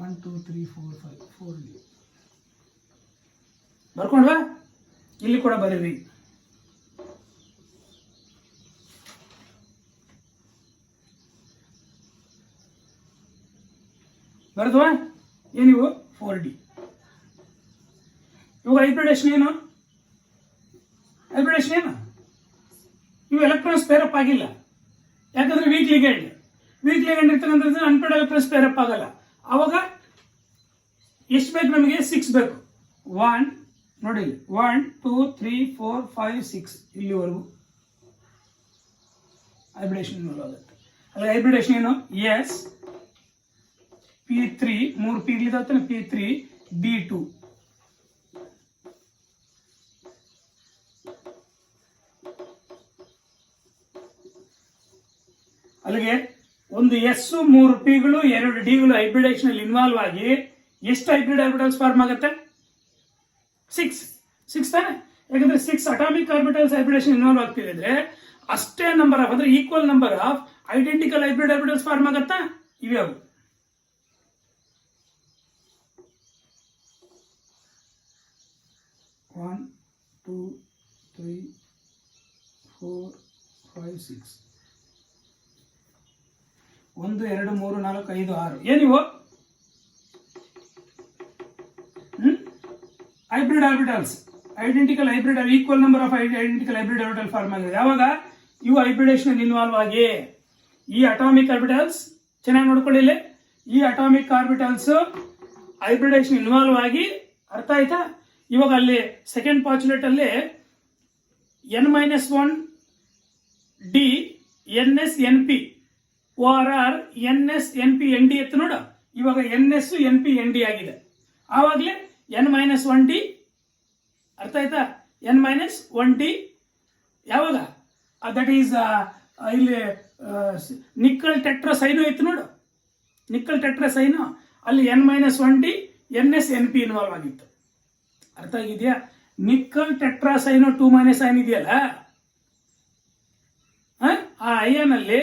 1 2 3 4 5 4d ಬರ್ಕೊಂಡ್ವಾ? ಇಲ್ಲಿ ಕೂಡ ಬರೀರಿ. ಬರದ್ವಾ? ಏನಿವು 4d. ಇವಾಗ ಹೈಬ್ರಿಡೇಷನ್ ಏನು? ಹೈಬ್ರಿಡೇಷನ್ ಏನು? ಇವು ಎಲೆಕ್ಟ್ರಾನ್ಸ್ ಪೇರಪ್ ಆಗಿಲ್ಲ. ಯಾಕಂದ್ರೆ ವೀಕ್ ಲಿಗಂಡ್ ಇರ್ತಕ್ಕಂಥದ್ದು ಅನ್ಪೇರ್ಡ್ ಎಲೆಕ್ಟ್ರಾನ್ಸ್ ಪೇರಪ್ ಆಗಲ್ಲ. ಅವಾಗ ಎಷ್ಟು ಬೇಕು ನಮಗೆ? 6 ಬೇಕು. 1 ನೋಡಿ, 1 2 3 4 5 6 ಇಲ್ಲಿವರೆಗೂ ಹೈಬ್ರಿಡೇಷನ್ ಆಗುತ್ತೆ. ಅಲ್ಲ ಹೈಬ್ರಿಡೇಷನ್ ಏನು? S P3 3 P ಇಲ್ಲಿದಾಗ್ತಾನೆ, P3 B2 ಅಲ್ಲಿಗೆ ಒಂದು S 3 Pಗಳು 2 Dಗಳು ಹೈಬ್ರಿಡೇಷನ್ ಅಲ್ಲಿ ಇನ್ವಾಲ್ವ್ ಆಗಿ ಎಷ್ಟು ಹೈಬ್ರಿಡ್ ಆರ್ಬಿಟಲ್ಸ್ ಫಾರ್ಮ್ ಆಗುತ್ತೆ? 6 ತಾನೆ. ಯಾಕಂದ್ರೆ 6 ಅಟಾಮಿಕ್ ಆರ್ಬಿಟಲ್ಸ್ ಹೈಬ್ರಿಡೇಷನ್ ಇನ್ವಾಲ್ವ್ ಆಗ್ತಿದ್ರೆ ಅಷ್ಟೇ ನಂಬರ್ ಆಫ್, ಅಂದ್ರೆ equal number of identical hybrid orbitals form ಆಗತ್ತಾ? ಇವ್ಯಾವು? 1 2 3 4 5 6 1 2 3 4 5 6 ಏನಿವು? Hybrid orbitals. Identical hybrid, equal number of identical hybrid orbital form ಆಗಿದೆ. ಯಾವಾಗ? ಇವು ಹೈಬ್ರಿಡೇಷನ್ ಇನ್ವಾಲ್ವ್ ಆಗಿ. ಈ ಅಟಾಮಿಕ್ ಆರ್ಬಿಟಲ್ಸ್ ಚೆನ್ನಾಗಿ ನೋಡ್ಕೊಳ್ಳಿ. ಈ ಅಟಾಮಿಕ್ ಆರ್ಬಿಟಲ್ಸ್ ಹೈಬ್ರಿಡೇಷನ್ ಇನ್ವಾಲ್ವ್ ಆಗಿ, ಅರ್ಥ ಆಯ್ತಾ? ಇವಾಗ ಅಲ್ಲಿ ಸೆಕೆಂಡ್ ಪಾಚುಲೇಟ್ ಅಲ್ಲಿ N-1 D NS NP ORR NS NP ND ಇತ್ತು ನೋಡು, ಇವಾಗ NS NP ND ಆಗಿದೆ. ಆವಾಗಲೇ N-1D, ಅರ್ಥ ಆಯ್ತಾ? N-1D ಯಾವಾಗ? ದಟ್ ಈಸ್ ಇಲ್ಲಿ ನಿಕ್ಕಲ್ ಟೆಟ್ರಾಸೈನು ಇತ್ತು ನೋಡು, ನಿಕ್ಕಲ್ ಟೆಟ್ರಾಸೈನು, ಅಲ್ಲಿ N-1D NS NP ಇನ್ವಾಲ್ವ್ ಆಗಿತ್ತು. ಅರ್ಥ ಆಗಿದೆಯಾ? ನಿಕ್ಕಲ್ ಟೆಟ್ರಾಸೈನು 2- ಅಯನ್ ಇದೆಯಲ್ಲ, ಆ ಅಯನ್ ಅಲ್ಲಿ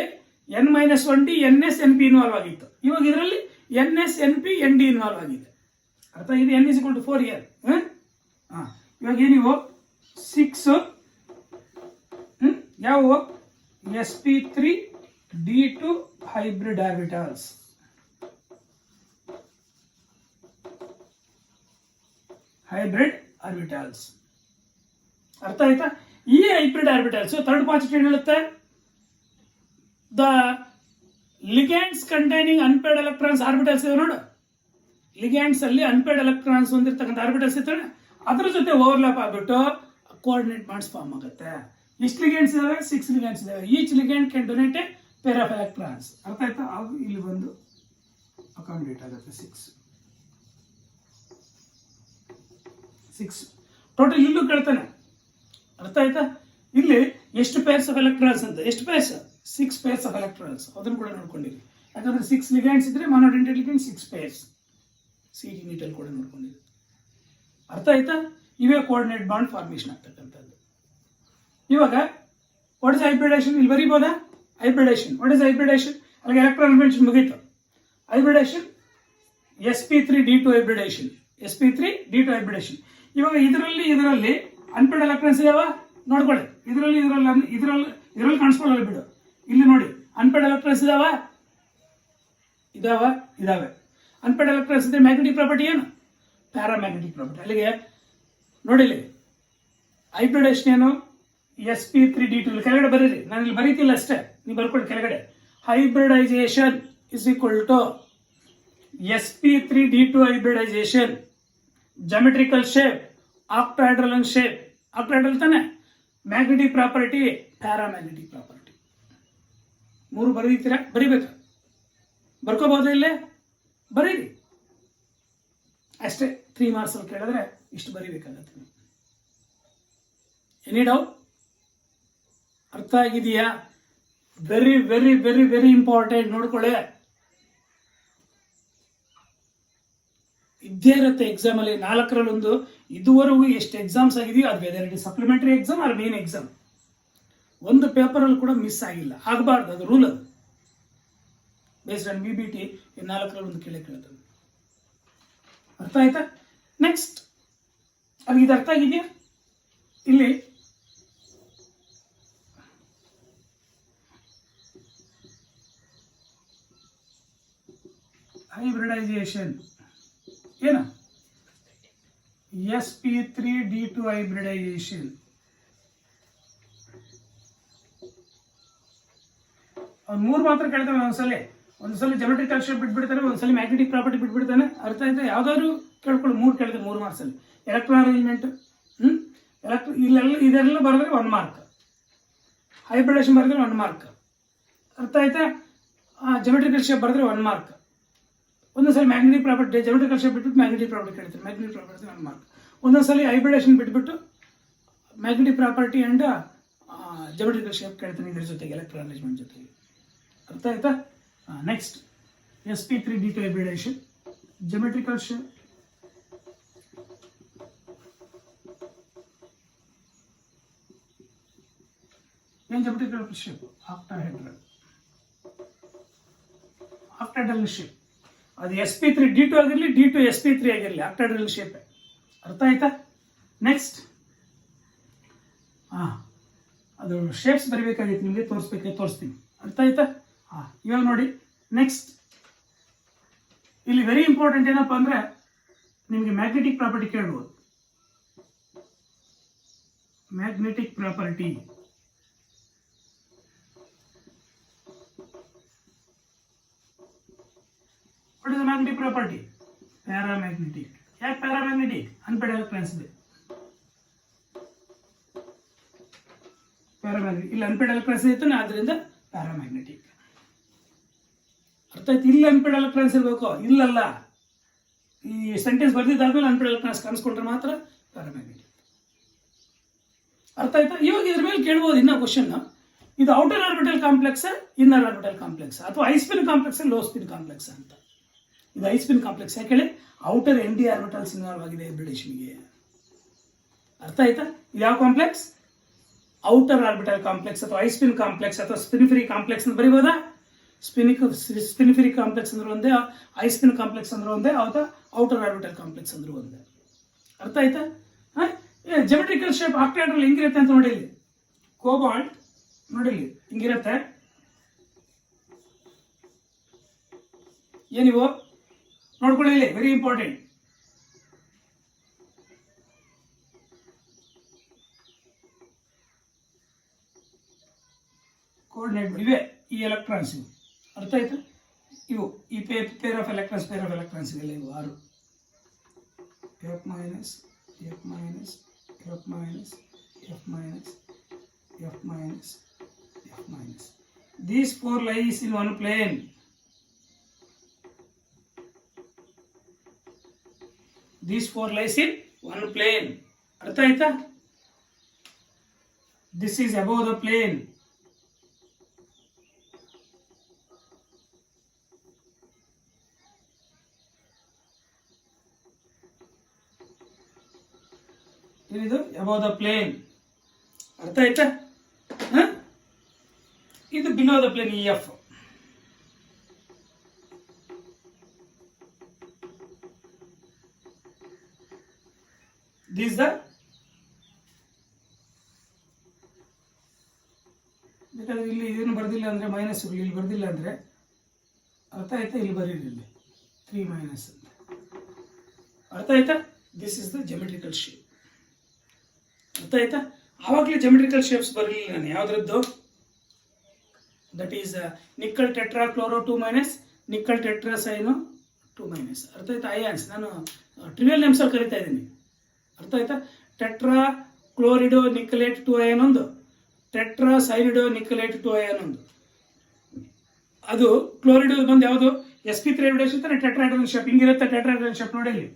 N-1D NS NP ಇನ್ವಾಲ್ವ್ ಆಗಿತ್ತು. ಇವಾಗ ಇದರಲ್ಲಿ NS NP ND ಇನ್ವಾಲ್ವ್ ಆಗಿದೆ. ಅರ್ಥ ಆಗಿದೆ? N = 4 here. ಇವಾಗ ಏನಿವು 6 ಯಾವ sp3d2 ಹೈಬ್ರಿಡ್ ಆರ್ಬಿಟಲ್ಸ್. ಅರ್ಥ ಆಯ್ತಾ? ಈ ಹೈಬ್ರಿಡ್ ಆರ್ಬಿಟಲ್ಸ್ ಥರ್ಡ್ ಪಾಸಿಟಿವ್ ಏನ್ ಹೇಳುತ್ತೆ? The ligands containing unpaired electrons orbitals ಇದೆ ನೋಡು, ಲಿಗ್ಯಾಂಡ್ಸ್ ಅಲ್ಲಿ ಅನ್ಪೇರ್ಡ್ ಎಲೆಕ್ಟ್ರಾನ್ಸ್ ಹೊಂದಿರತಕ್ಕಂಥ ಆರ್ಬಿಟಲ್ಸ್ ಇರ್ತಾನೆ, ಅದ್ರ ಜೊತೆ ಓವರ್ಲ್ಯಾಪ್ ಆಗ್ಬಿಟ್ಟು ಕೋಆರ್ಡಿನೇಟ್ ಬಾಂಡ್ಸ್ ಫಾರ್ಮ್ ಆಗುತ್ತೆ. ಎಷ್ಟು ಲಿಗ್ಯಾಂಡ್ಸ್ ಇದಾವೆ? 6 ಲಿಗ್ಯಾಂಡ್ಸ್ ಇದಾವೆ. Each ligand can donate A pair of electrons. ಅರ್ಥ ಆಯ್ತಾ? ಆಗ ಇಲ್ಲಿ ಬಂದು ಅಕಾಮಿಡೇಟ್ ಆಗುತ್ತೆ 6 ಟೋಟಲ್. ಇಲ್ಲೂ ಕೇಳ್ತಾನೆ, ಅರ್ಥ ಆಯ್ತಾ? ಇಲ್ಲಿ ಎಷ್ಟು ಪೇರ್ಸ್ ಆಫ್ ಎಲೆಕ್ಟ್ರಾನ್ಸ್ ಅಂತ, ಎಷ್ಟು ಪೇರ್ಸ್? 6 pairs of electrons. ಅದನ್ನು ಕೂಡ ನೋಡ್ಕೊಂಡಿರಿ, ಯಾಕಂದ್ರೆ 6 ಲಿಗ್ಯಾಂಡ್ಸ್ ಇದ್ರೆ ಮೊನೊಡೆಂಟೆಡ್ ಲಿಗ್ಯಾಂಡ್ 6 ಪೇರ್ಸ್. CT ನೀಟಲ್ಲಿ ಕೂಡ ನೋಡ್ಕೊಂಡಿರಿ. ಅರ್ಥ ಆಯ್ತಾ? ಇವೇ ಕೋಆರ್ಡಿನೇಟ್ ಬಾಂಡ್ ಫಾರ್ಮೇಷನ್ ಆಗ್ತಕ್ಕಂಥದ್ದು. ಇವಾಗ ವಾಟ್ ಇಸ್ ಹೈಬ್ರಿಡೇಷನ್? ಇಲ್ಲಿ ಬರೀಬೋದಾ? Hybridization, what is hybridization? ಅಲ್ಲಿಗೆ ಎಲೆಕ್ಟ್ರಾನ್ ಮೆನ್ಷನ್ ಮುಗೀತು. Hybridization sp3d2 hybridization, sp3d2 hybridization. ಇವಾಗ ಇದರಲ್ಲಿ ಅನ್ಪೇರ್ಡ್ ಎಲೆಕ್ಟ್ರಾನ್ಸ್ ಇದಾವ ನೋಡ್ಕೊಳ್ಳಿ. ಇದರಲ್ಲಿ ಕಾಣಿಸ್ಕೊಳ್ಳಲ್ಲ ಬಿಡು. ಇಲ್ಲಿ ನೋಡಿ, ಅನ್ಪೇರ್ಡ್ ಎಲೆಕ್ಟ್ರಾನ್ಸ್ ಇದಾವೆ. ಅನ್ಪೇರ್ಡ್ ಎಲೆಕ್ಟ್ರಾನ್ಸ್ ಇದ್ರೆ ಮ್ಯಾಗ್ನೆಟಿಕ್ ಪ್ರಾಪರ್ಟಿ ಏನು? Paramagnetic property. ಅಲ್ಲಿಗೆ ನೋಡಿಲಿ, ಹೈಬ್ರಿಡೇಷನ್ ಏನು? sp3d2. ಕೆಳಗಡೆ ಬರೀರಿ, ನಾನು ಇಲ್ಲಿ ಬರೀತಿಲ್ಲ ಅಷ್ಟೇ, ನೀವು ಬರ್ಕೊಳ್ಳಿ ಕೆಳಗಡೆ. Hybridization is equal to sp3d2 hybridization, geometrical shape, octahedral shape. Octahedral ತಾನೆ? Magnetic property, paramagnetic property. 3 ಬರೀತೀರಾ? ಬರಿಬೇಕಾ? ಬರ್ಕೋಬಹುದು, ಇಲ್ಲೇ ಬರೀರಿ ಅಷ್ಟೇ. 3 ಮಾರ್ಕ್ಸ್ ಅಲ್ಲಿ ಕೇಳಿದ್ರೆ ಇಷ್ಟು ಬರೀಬೇಕಾಗತ್ತೆ. Any doubt? ಅರ್ಥ ಆಗಿದೆಯಾ? Very very very very important. ನೋಡ್ಕೊಳ್ಳೆ, ಇದ್ದೇ ಇರುತ್ತೆ ಎಕ್ಸಾಮ್ ಅಲ್ಲಿ. 4ರಲ್ಲಿ 1. ಇದುವರೆಗೂ ಎಷ್ಟು ಎಕ್ಸಾಮ್ಸ್ ಆಗಿದೆಯೋ ಅದು whether it is supplementary exam or main exam, ಒಂದು ಪೇಪರ್ ಅಲ್ಲಿ ಕೂಡ ಮಿಸ್ ಆಗಿಲ್ಲ, ಆಗಬಾರ್ದು, ಅದು ರೂಲ್. ಅದು ಬೇಸ್ಡ್ ಆನ್ BBT 4ರಲ್ಲಿ 1 ಕೇಳ್ತದೆ. ಅರ್ಥ ಆಯ್ತಾ? ನೆಕ್ಸ್ಟ್, ಅದು ಇದು ಅರ್ಥ ಆಗಿದೆಯಾ? ಇಲ್ಲಿ ಹೈಬ್ರಿಡೈಸೇಷನ್ ಏನು? sp3d2 hybridisation. ಅವ್ನು 3 ಮಾತ್ರ ಕೇಳ್ತಾನೆ ಒಂದ್ಸಲಿ ಜಾಮೆಟ್ರಿಕಲ್ ಶೇಪ್ ಬಿಟ್ಬಿಡ್ತಾನೆ, ಒಂದ್ಸಲಿ ಮ್ಯಾಗ್ನೆಟಿಕ್ ಪ್ರಾಪರ್ಟಿ ಬಿಟ್ಬಿಡ್ತಾನೆ. ಅರ್ಥ ಆಯ್ತಾ? ಯಾವ್ದಾದ್ರು ಕೇಳ್ಕೊಳ್ಳಿ, 3 ಕೇಳಿದ್ರೆ 3 ಮಾರ್ಕ್ಸ್ ಅಲ್ಲಿ. ಎಲೆಕ್ಟ್ರಾನ್ ಅರೇಂಜ್ಮೆಂಟ್, ಇದೆಲ್ಲ ಬರೆದ್ರೆ 1 ಮಾರ್ಕ್. ಹೈಬ್ರಿಡೇಷನ್ ಬರೆದ್ರೆ 1 ಮಾರ್ಕ್. ಅರ್ಥ ಆಯ್ತಾ? ಜಾಮೆಟ್ರಿಕಲ್ ಶೇಪ್ ಬರೆದ್ರೆ 1 ಮಾರ್ಕ್. ಒಂದೊಂದ್ಸಲಿ ಮ್ಯಾಗ್ನೆಟಿಕ್ ಪ್ರಾಪರ್ಟಿ, ಜಾಮೆಟ್ರಿಕಲ್ ಶೇಪ್ ಬಿಟ್ಬಿಟ್ಟು ಮ್ಯಾಗ್ನೆಟಿಕ್ ಪ್ರಾಪರ್ಟಿ ಕೇಳ್ತಾರೆ, ಮ್ಯಾಗ್ನೆಟಿಕ್ ಪ್ರಾಪರ್ಟಿ 1 ಮಾರ್ಕ್. ಒಂದೊಂದ್ಸಲಿ ಹೈಬ್ರಿಡೇಷನ್ ಬಿಟ್ಬಿಟ್ಟು magnetic property and geometrical shape ಕೇಳ್ತಾನೆ, ಇದ್ರ ಜೊತೆಗೆ ಎಲೆಕ್ಟ್ರಾನ್ ಅರೇಂಜ್ಮೆಂಟ್ ಜೊತೆಗೆ. ಅರ್ಥ ಆಯ್ತಾ? Next, sp3d2 hybridization, geometrical shape, ಏನ್ ಜಾಮೆಟ್ರಿಕಲ್ ಶೇಪ್? Octahedral shape. ಅದು sp3d2 ಆಗಿರಲಿ, d2 sp3 ಆಗಿರಲಿ, ಆಕ್ಟಾಹೆಡ್ರಲ್ ಶೇಪ್. ಅರ್ಥ ಆಯ್ತಾ? ನೆಕ್ಸ್ಟ್, ಅದು ಶೇಪ್ಸ್ ಬರೀಬೇಕಾಗಿತ್ತು, ನಿಮಗೆ ತೋರಿಸ್ತೀನಿ. ಅರ್ಥ ಆಯ್ತಾ? ಇವಾಗ ನೋಡಿ, ನೆಕ್ಸ್ಟ್ ಇಲ್ಲಿ ವೆರಿ ಇಂಪಾರ್ಟೆಂಟ್ ಏನಪ್ಪ ಅಂದ್ರೆ, ನಿಮಗೆ ಮ್ಯಾಗ್ನೆಟಿಕ್ ಪ್ರಾಪರ್ಟಿ ಕೇಳ್ಬೋದು. Magnetic property what is the magnetic property? Paramagnetic. ಯಾಕೆ ಪ್ಯಾರಾಮ್ಯಾಗ್ನೆಟಿಕ್? ಅನ್ಪೇರ್ಡ್ ಎಲೆಕ್ಟ್ರಾನ್ಸ್ ಇದೆ. ಪ್ಯಾರಾಮ್ಯಾಗ್ನೆಟಿಕ್, ಇಲ್ಲಿ ಅನ್ಪೇರ್ಡ್ ಎಲೆಕ್ಟ್ರಾನ್ಸ್ ಇರ್ತಾನೆ, ಆದ್ರಿಂದ ಪ್ಯಾರಾಮ್ಯಾಗ್ನೆಟಿಕ್. ಅರ್ಥ ಆಯ್ತು? ಇಲ್ಲಿ ಅನ್ಪೇಡ್ ಎಲೆಕ್ಟ್ರಾನ್ಸ್ ಇರಬೇಕು, ಇಲ್ಲಲ್ಲ. ಈ ಸೆಂಟೆನ್ಸ್ ಬರ್ದಿದ್ದಾದ್ಮೇಲೆ ಅನ್ಪೇಡ್ ಎಲೆಕ್ಟ್ರಾನ್ಸ್ ಕಾಣಿಸ್ಕೊಂಡ್ರೆ ಮಾತ್ರ ಪ್ಯಾರಾಮ್ಯಾಗ್ನೆಟಿಕ್. ಅರ್ಥ ಆಯ್ತಾ? ಇವಾಗ ಇದ್ರ ಮೇಲೆ ಕೇಳ್ಬೋದು ಇನ್ನೂ ಕ್ವಶನ್, ಇದು outer orbital complex, inner orbital complex, ಅಥವಾ high spin complex, low spin complex ಅಂತ. ಇದು ಐ ಸ್ಪಿನ್ ಕಾಂಪ್ಲೆಕ್ಸ್. ಯಾಕೆ ಹೇಳಿ? Outer n d orbitals involve ಆಗಿದೆ ಹೈಬ್ರಿಡೇಷನ್ಗೆ. ಅರ್ಥ ಆಯ್ತಾ? ಇದು ಯಾವ ಕಾಂಪ್ಲೆಕ್ಸ್? ಔಟರ್ ಆರ್ಬಿಟಲ್ ಕಾಂಪ್ಲೆಕ್ಸ್ ಅಥವಾ ಐ ಸ್ಪಿನ್ ಕಾಂಪ್ಲೆಕ್ಸ್ ಅಥವಾ ಸ್ಪಿನ್ ಫ್ರೀ ಕಾಂಪ್ಲೆಕ್ಸ್ ಅಂತ ಬರೀಬೋದಾ? ಸ್ಪಿನ್ ಫ್ರೀ ಕಾಂಪ್ಲೆಕ್ಸ್ ಅಂದ್ರೆ ಒಂದೇ, ಐ ಸ್ಪಿನ್ ಕಾಂಪ್ಲೆಕ್ಸ್ ಅಂದ್ರೆ ಒಂದೇ, ಅಥವಾ ಔಟರ್ ಆರ್ಬಿಟಲ್ ಕಾಂಪ್ಲೆಕ್ಸ್ ಅಂದ್ರೆ ಒಂದೇ. ಅರ್ಥ ಆಯ್ತಾ? ಜೆಮೆಟ್ರಿಕಲ್ ಶೇಪ್ ಆಕ್ಟಾಹೆಡ್ರಲ್ ಹೆಂಗಿರುತ್ತೆ ಅಂತ ನೋಡಿ. ಇಲ್ಲಿ ಕೋಬಾಲ್ಟ್ ನೋಡಿ, ಹಿಂಗಿರುತ್ತೆ. ಏನಿವು ನೋಡ್ಕೊಳ್ಳಿ, ಇಲ್ಲಿ ವೆರಿ ಇಂಪಾರ್ಟೆಂಟ್. ಕೋಆರ್ಡಿನೇಟ್ ಇವೆ ಈ ಎಲೆಕ್ಟ್ರಾನ್ಸ್. ಅರ್ಥ ಆಯ್ತಾ? ಇವು ಈ ಪೇರ್ ಆಫ್ ಎಲೆಕ್ಟ್ರಾನ್ಸ್ ಇವೆಲ್ಲ ಇವು 6. F minus, F minus, F minus, F minus, F minus, F minus. These 4 lies in one plane. These 4 lies in one plane. ಅರ್ಥ ಆಯ್ತಾ? This is above the plane. ಇದು above the plane. ಅರ್ಥ ಆಯ್ತಾ? ಇದು below the plane EF. This the, ಬೇಕಾದ್ರೆ ಇಲ್ಲಿ ಇದನ್ನು ಬರ್ದಿಲ್ಲ ಅಂದ್ರೆ ಮೈನಸ್, ಇಲ್ಲಿ ಬರ್ದಿಲ್ಲ ಅಂದ್ರೆ ಅರ್ಥ ಆಯ್ತಾ? ಇಲ್ಲಿ ಬರೀರಿ, ಇಲ್ಲಿ 3 ಮೈನಸ್ ಅಂತ. ಅರ್ಥ ಆಯ್ತಾ? This is the geometrical shape. ಅರ್ಥ ಆಯ್ತಾ? ಆವಾಗಲೇ ಜೆಮೆಟ್ರಿಕಲ್ ಶೇಪ್ಸ್ ಬರಲಿಲ್ಲ ನಾನು ಯಾವುದ್ರದ್ದು. That is nickel tetra chloro 2 minus, nickel tetra cyano 2 minus. ಅರ್ಥ ಆಯ್ತಾ? ಅಯಾನ್ಸ್ ನಾನು ಟ್ರಿವಿಯಲ್ ನೇಮ್ಸ್ ಅಲ್ಲಿ ಕರಿತಾ ಇದ್ದೀನಿ. ಅರ್ಥ ಆಯ್ತಾ? ಟೆಟ್ರಾ ಕ್ಲೋರಿಡೋ ನಿಕ್ಕಲೇಟ್ 2 ಅಯಾನ್ ಒಂದು, ಟೆಟ್ರಾ ಸೈನಿಡೋ ನಿಕ್ಕಲೇಟ್ 2 ಅಯಾನ್ ಒಂದು. ಅದು ಕ್ಲೋರಿಡೋ ಬಂದು ಯಾವುದು? sp3 ಹೈಬ್ರಿಡೇಷನ್ ತಾನೆ. ಟೆಟ್ರಾಹೈಡ್ರಲ್ ಶೇಪ್ ಹಿಂಗಿರುತ್ತೆ. ಟೆಟ್ರಾಹೈಡ್ರಲ್ ಶೇಪ್ ನೋಡಿ ಇಲ್ಲಿ.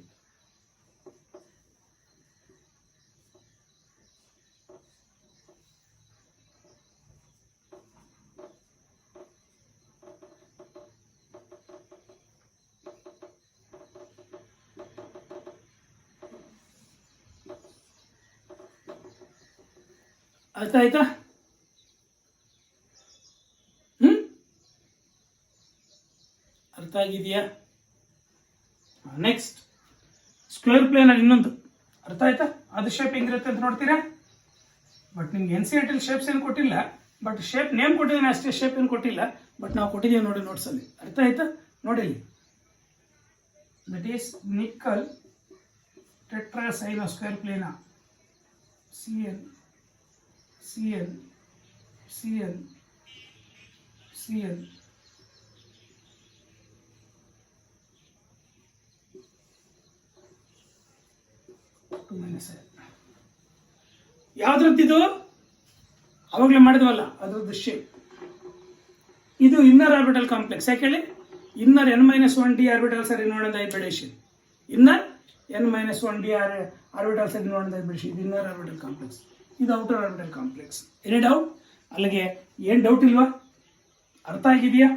ಅರ್ಥ ಆಯ್ತಾ? ಅರ್ಥ ಆಗಿದೆಯಾ? ನೆಕ್ಸ್ಟ್ ಸ್ಕ್ವೇರ್ ಪ್ಲೇನ್ ಅಲ್ಲಿ ಇನ್ನೊಂದು. ಅರ್ಥ ಆಯ್ತಾ? ಅದು ಶೇಪ್ ಹೆಂಗಿರುತ್ತೆ ಅಂತ ನೋಡ್ತೀರಾ? ಬಟ್ ನಿಮ್ಗೆ NCERT ಶೇಪ್ಸ್ ಏನು ಕೊಟ್ಟಿಲ್ಲ, ಬಟ್ ಶೇಪ್ ನೇಮ್ ಕೊಟ್ಟಿದ್ದೀನಿ ಅಷ್ಟೇ, ಶೇಪ್ ಏನು ಕೊಟ್ಟಿಲ್ಲ. ಬಟ್ ನಾವು ಕೊಟ್ಟಿದ್ದೀವಿ ನೋಡಿ ನೋಟ್ಸಲ್ಲಿ. ಅರ್ಥ ಆಯ್ತಾ? ನೋಡಿ ಇಲ್ಲಿ, that is nickel tetra cyano square planar CN CN CN CN ಯಾವ್ದ್ರದ್ದಿದು? ಅವಾಗಲೇ ಮಾಡಿದ್ವಲ್ಲ ಅದ್ರದ್ದು ಶೇಪ್. ಇದು ಇನ್ನರ್ ಆರ್ಬಿಟಲ್ ಕಾಂಪ್ಲೆಕ್ಸ್. ಯಾಕೆ ಹೇಳಿ? Inner n-1d orbitals are involved in the hybridisation. Inner n-1d orbitals are involved in the hybridisation. ಇದು ಇನ್ನರ್ ಆರ್ಬಿಟಲ್ ಕಾಂಪ್ಲೆಕ್ಸ್, ಇದು outer orbital complex. Any doubt? ಅಲ್ಲಿಗೆ ಏನು ಡೌಟ್ ಇಲ್ವಾ? ಅರ್ಥ ಆಗಿದೆಯಾ?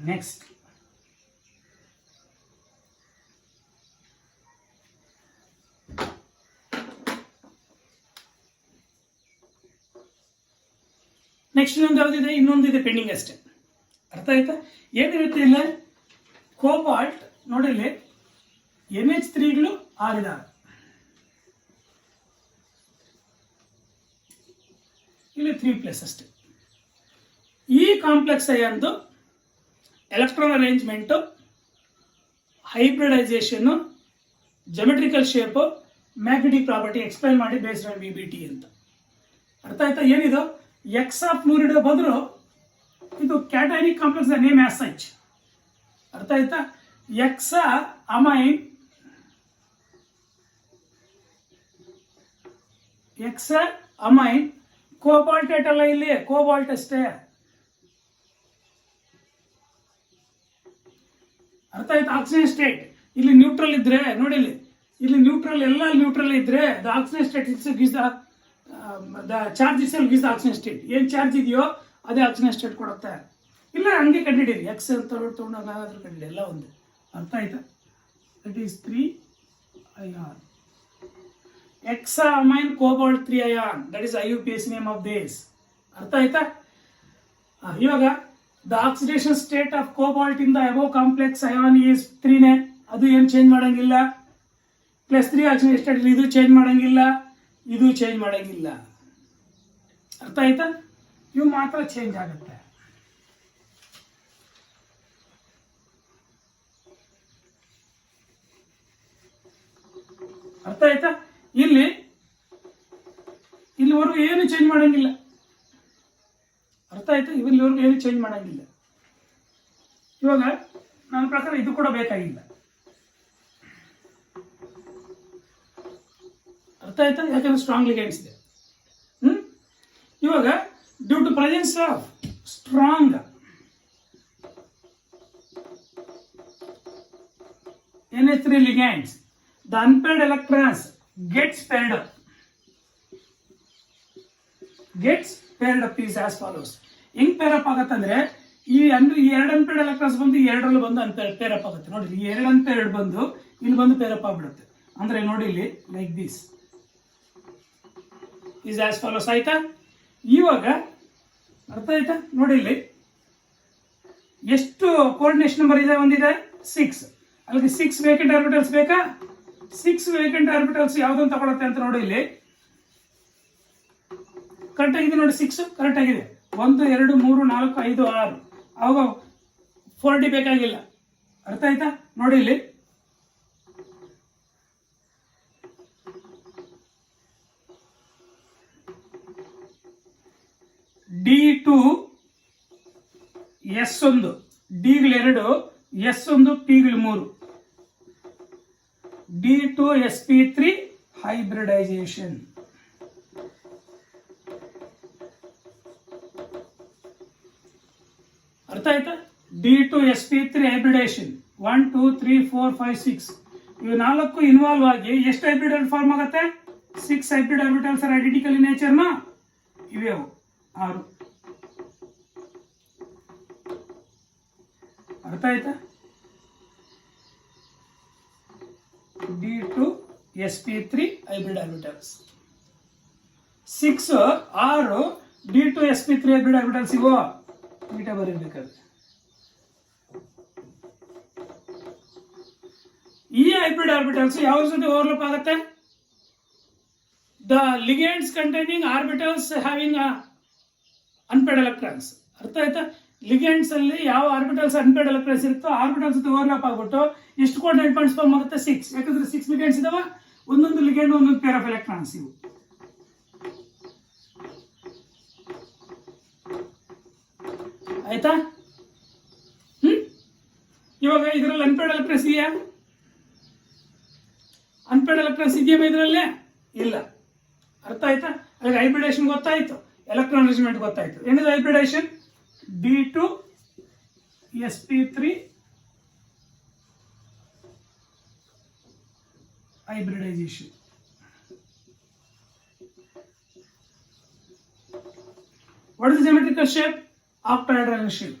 ನೆಕ್ಸ್ಟ್ ಇನ್ನೊಂದು ಯಾವುದಿದೆ? ಇನ್ನೊಂದಿದೆ ಪೆಂಡಿಂಗ್ ಅಷ್ಟೇ. ಅರ್ಥ ಆಯ್ತಾ? ಏನಿರುತ್ತೆ ಇಲ್ಲ? ಕೋಬಾಲ್ಟ್ ನೋಡಿಲ್ಲಿ NH3ಗಳು 6 ಇದಾವೆ. ಇಲ್ಲಿ 3+ ಅಷ್ಟೇ. ಈ ಕಾಂಪ್ಲೆಕ್ಸ್ ಅಯಾನ್ದು ಎಲೆಕ್ಟ್ರಾನ್ ಅರೇಂಜ್ಮೆಂಟು, ಹೈಬ್ರಿಡೈಸೇಷನ್ನು, geometrical shape, magnetic property explain ಮಾಡಿ ಬೇಸ್ಡ್ ಆನ್ VBT ಅಂತ. ಅರ್ಥ ಆಯ್ತಾ? ಏನಿದು? ಎಕ್ಸ್ ಆಫ್ ಫ್ಲೂರಿಡೋ ಬದಲು ಇದು ಕ್ಯಾಟೈನಿಕ್ ಕಾಂಪ್ಲೆಕ್ಸ್ ನೇಮ್ ಆಸ್ ಸಚ್. ಅರ್ಥ ಆಯ್ತಾ? ಎಕ್ಸ ಅಮೈನ್, ಎಕ್ಸ ಅಮೈನ್. ಕೋಬಾಲ್ಟೇಟ್ ಅಲ್ಲ, ಇಲ್ಲಿ ಕೋಬಾಲ್ಟ್ ಅಷ್ಟೇ. ಅರ್ಥ ಆಯ್ತು? ಆಕ್ಸಿಜನ್ ಸ್ಟೇಟ್ ಇಲ್ಲಿ ನ್ಯೂಟ್ರಲ್ ಇದ್ರೆ ನೋಡಿ, ಇಲ್ಲಿ ನ್ಯೂಟ್ರಲ್, ಎಲ್ಲ ನ್ಯೂಟ್ರಲ್ ಇದ್ರೆ the oxygen state gives the charge itself gives the oxygen state. ಏನ್ ಚಾರ್ಜ್ ಇದೆಯೋ ಅದೇ ಆಕ್ಸಿಜನ್ ಸ್ಟೇಟ್ ಕೊಡುತ್ತೆ. ಇಲ್ಲ ಹಂಗೆ ಕಂಡಿಡೀರಿ, ಎಕ್ಸ್ ಅಂತ ತಗೊಂಡಾದ್ರೂ ಕಂಡಿಡಿ, ಎಲ್ಲ ಒಂದು. ಅರ್ಥ ಆಯ್ತಾ? It is 3 ion. Hexamine cobalt 3 ion, that is IUPAC name of this. ಅರ್ಥ ಆಯ್ತಾ? ಇವಾಗ the oxidation state of cobalt in the above complex ion is 3ನೇ, ಅದು ಏನು ಚೇಂಜ್ ಮಾಡಂಗಿಲ್ಲ. +3 ಆಕ್ಸಿಡೇಷನ್ ಸ್ಟೇಟ್, ಇದು ಚೇಂಜ್ ಮಾಡಂಗಿಲ್ಲ, ಇದು ಚೇಂಜ್ ಮಾಡಂಗಿಲ್ಲ. ಅರ್ಥ ಆಯ್ತಾ? ಇವು ಮಾತ್ರ ಚೇಂಜ್ ಆಗುತ್ತೆ. ಅರ್ಥ ಆಯ್ತಾ? ಇಲ್ಲಿವರೆಗೂ ಏನು ಚೇಂಜ್ ಮಾಡಂಗಿಲ್ಲ. ಅರ್ಥ ಆಯ್ತಾ? ಇಲ್ಲಿವರೆಗೂ ಏನು ಚೇಂಜ್ ಮಾಡಂಗಿಲ್ಲ. ಇವಾಗ ನನ್ನ ಪ್ರಕಾರ ಇದು ಕೂಡ ಬೇಕಾಗಿಲ್ಲ. ಅರ್ಥ ಆಯ್ತಾ? ಯಾಕಂದ್ರೆ ಸ್ಟ್ರಾಂಗ್ ಲಿಗೇಂಡ್ಸ್ ಇದೆ. ಇವಾಗ due to presence of strong NH3 ligands, the unpaired electrons gets paired up. Is as follows. ಹೆಂಗ್ ಪೇರ್ ಅಪ್ ಆಗತ್ತೆ ಅಂದ್ರೆ, ಈ 2 ಅನ್ಪೇರ್ಡ್ ಎಲೆಕ್ಟ್ರಾನ್ಸ್ ಬಂದು ಎರಡರಲ್ಲೂ ಬಂದು ಪೇರ್ ಅಪ್ ಆಗುತ್ತೆ. ನೋಡಿ, ಈ 2 ಅನ್ಪೇರ್ಡ್ ಬಂದು ಇಲ್ಲಿ ಬಂದು ಪೇರ್ ಅಪ್ ಆಗ್ಬಿಡುತ್ತೆ. ಅಂದ್ರೆ ನೋಡಿ ಇಲ್ಲಿ like this is as follows. ಆಯ್ತಾ? ಇವಾಗ ಅರ್ಥ ಆಯ್ತಾ? ನೋಡಿ ಇಲ್ಲಿ ಎಷ್ಟು ಕೋಆರ್ಡಿನೇಷನ್ ನಂಬರ್ ಇದೆ, ಒಂದಿದೆ 6. ಅಲ್ಲಿಗೆ 6 ವೇಕೆಂಟ್ ಆರ್ಬಿಟಲ್ಸ್ ಬೇಕಾ? 6 ವೇಕೆಂಟ್ ಆರ್ಬಿಟಲ್ಸ್ ಯಾವ್ದನ್ನು ತಗೊಳುತ್ತೆ ಅಂತ ನೋಡಿ, ಇಲ್ಲಿ ಕರೆಕ್ಟ್ ಆಗಿದೆ. ನೋಡಿ 6 ಕರೆಕ್ಟ್ ಆಗಿದೆ. 1 2 3 4 5 6. ಅವಾಗ 4D ಬೇಕಾಗಿಲ್ಲ. ಅರ್ಥ ಆಯ್ತಾ? ನೋಡಿ ಇಲ್ಲಿ D2 S1, D2 S1 P3, D2 sp3 hybridization. ಅರ್ಥ ಆಯ್ತಾ? D2 sp3 hybridization 1 2 3 4 5 6 ಇವು 4 ಇನ್ವಾಲ್ವ್ ಆಗಿ ಎಷ್ಟು ಹೈಬ್ರಿಡ್ ಫಾರ್ಮ್ ಆಗುತ್ತೆ? 6 hybrid orbitals are identical in nature ನಾ? ಇವೆ 6. ಅರ್ಥ ಆಯ್ತಾ? D2 sp3 hybrid orbitals 6 6 D2 sp3 hybrid orbitals ಇವು ನೀಟ ಬರೀಬೇಕಾದ್ರೆ. ಈ ಹೈಬ್ರಿಡ್ ಆರ್ಬಿಟಲ್ಸ್ ಯಾವ ಜೊತೆ ಓವರ್ಲಪ್ ಆಗುತ್ತೆ? The ligands containing orbitals having unpaired electrons. ಅರ್ಥ ಆಯ್ತಾ? ಲಿಗೇಂಡ್ಸ್ ಅಲ್ಲಿ ಯಾವ ಆರ್ಬಿಟಲ್ಸ್ ಅನ್ಪೇರ್ಡ್ ಎಲೆಕ್ಟ್ರಾನ್ಸ್ ಇರುತ್ತೋ ಆರ್ಬಿಟಲ್ಸ್ ಜೊತೆ ಓವರ್ಲಾಪ್ ಆಗ್ಬಿಟ್ಟು ಎಷ್ಟು ಕೋಆರ್ಡಿನೇಟ್ ಪಾಯಿಂಟ್ಸ್ ಫಾರ್ಮ್ ಆಗುತ್ತೆ? 6. ಯಾಕಂದ್ರೆ 6 ಲಿಗೇಂಡ್ಸ್ ಇದಾವ, ಒಂದೊಂದು ಲಿಗೇಂಡ್ ಒಂದೊಂದು ಪೇರ್ ಆಫ್ ಎಲೆಕ್ಟ್ರಾನ್ಸ್ ಇವು. ಆಯ್ತಾ? ಇವಾಗ ಇದರಲ್ಲಿ ಅನ್ಪೇರ್ಡ್ ಎಲೆಕ್ಟ್ರಾನ್ಸ್ ಇದೆಯಾ? ಅನ್ಪೇರ್ಡ್ ಎಲೆಕ್ಟ್ರಾನ್ಸ್ ಇದೆಯಾ ಇದರಲ್ಲೇ? ಇಲ್ಲ. ಅರ್ಥ ಆಯ್ತಾ? ಹಾಗೆ ಹೈಬ್ರಿಡೇಷನ್ ಗೊತ್ತಾಯ್ತು, ಎಲೆಕ್ಟ್ರಾನ್ ಅರೇಂಜ್ಮೆಂಟ್ ಗೊತ್ತಾಯ್ತು. ಏನಿದೆ hybridisation? D2 sp3 hybridization. What is the geometrical shape? Octahedral shape.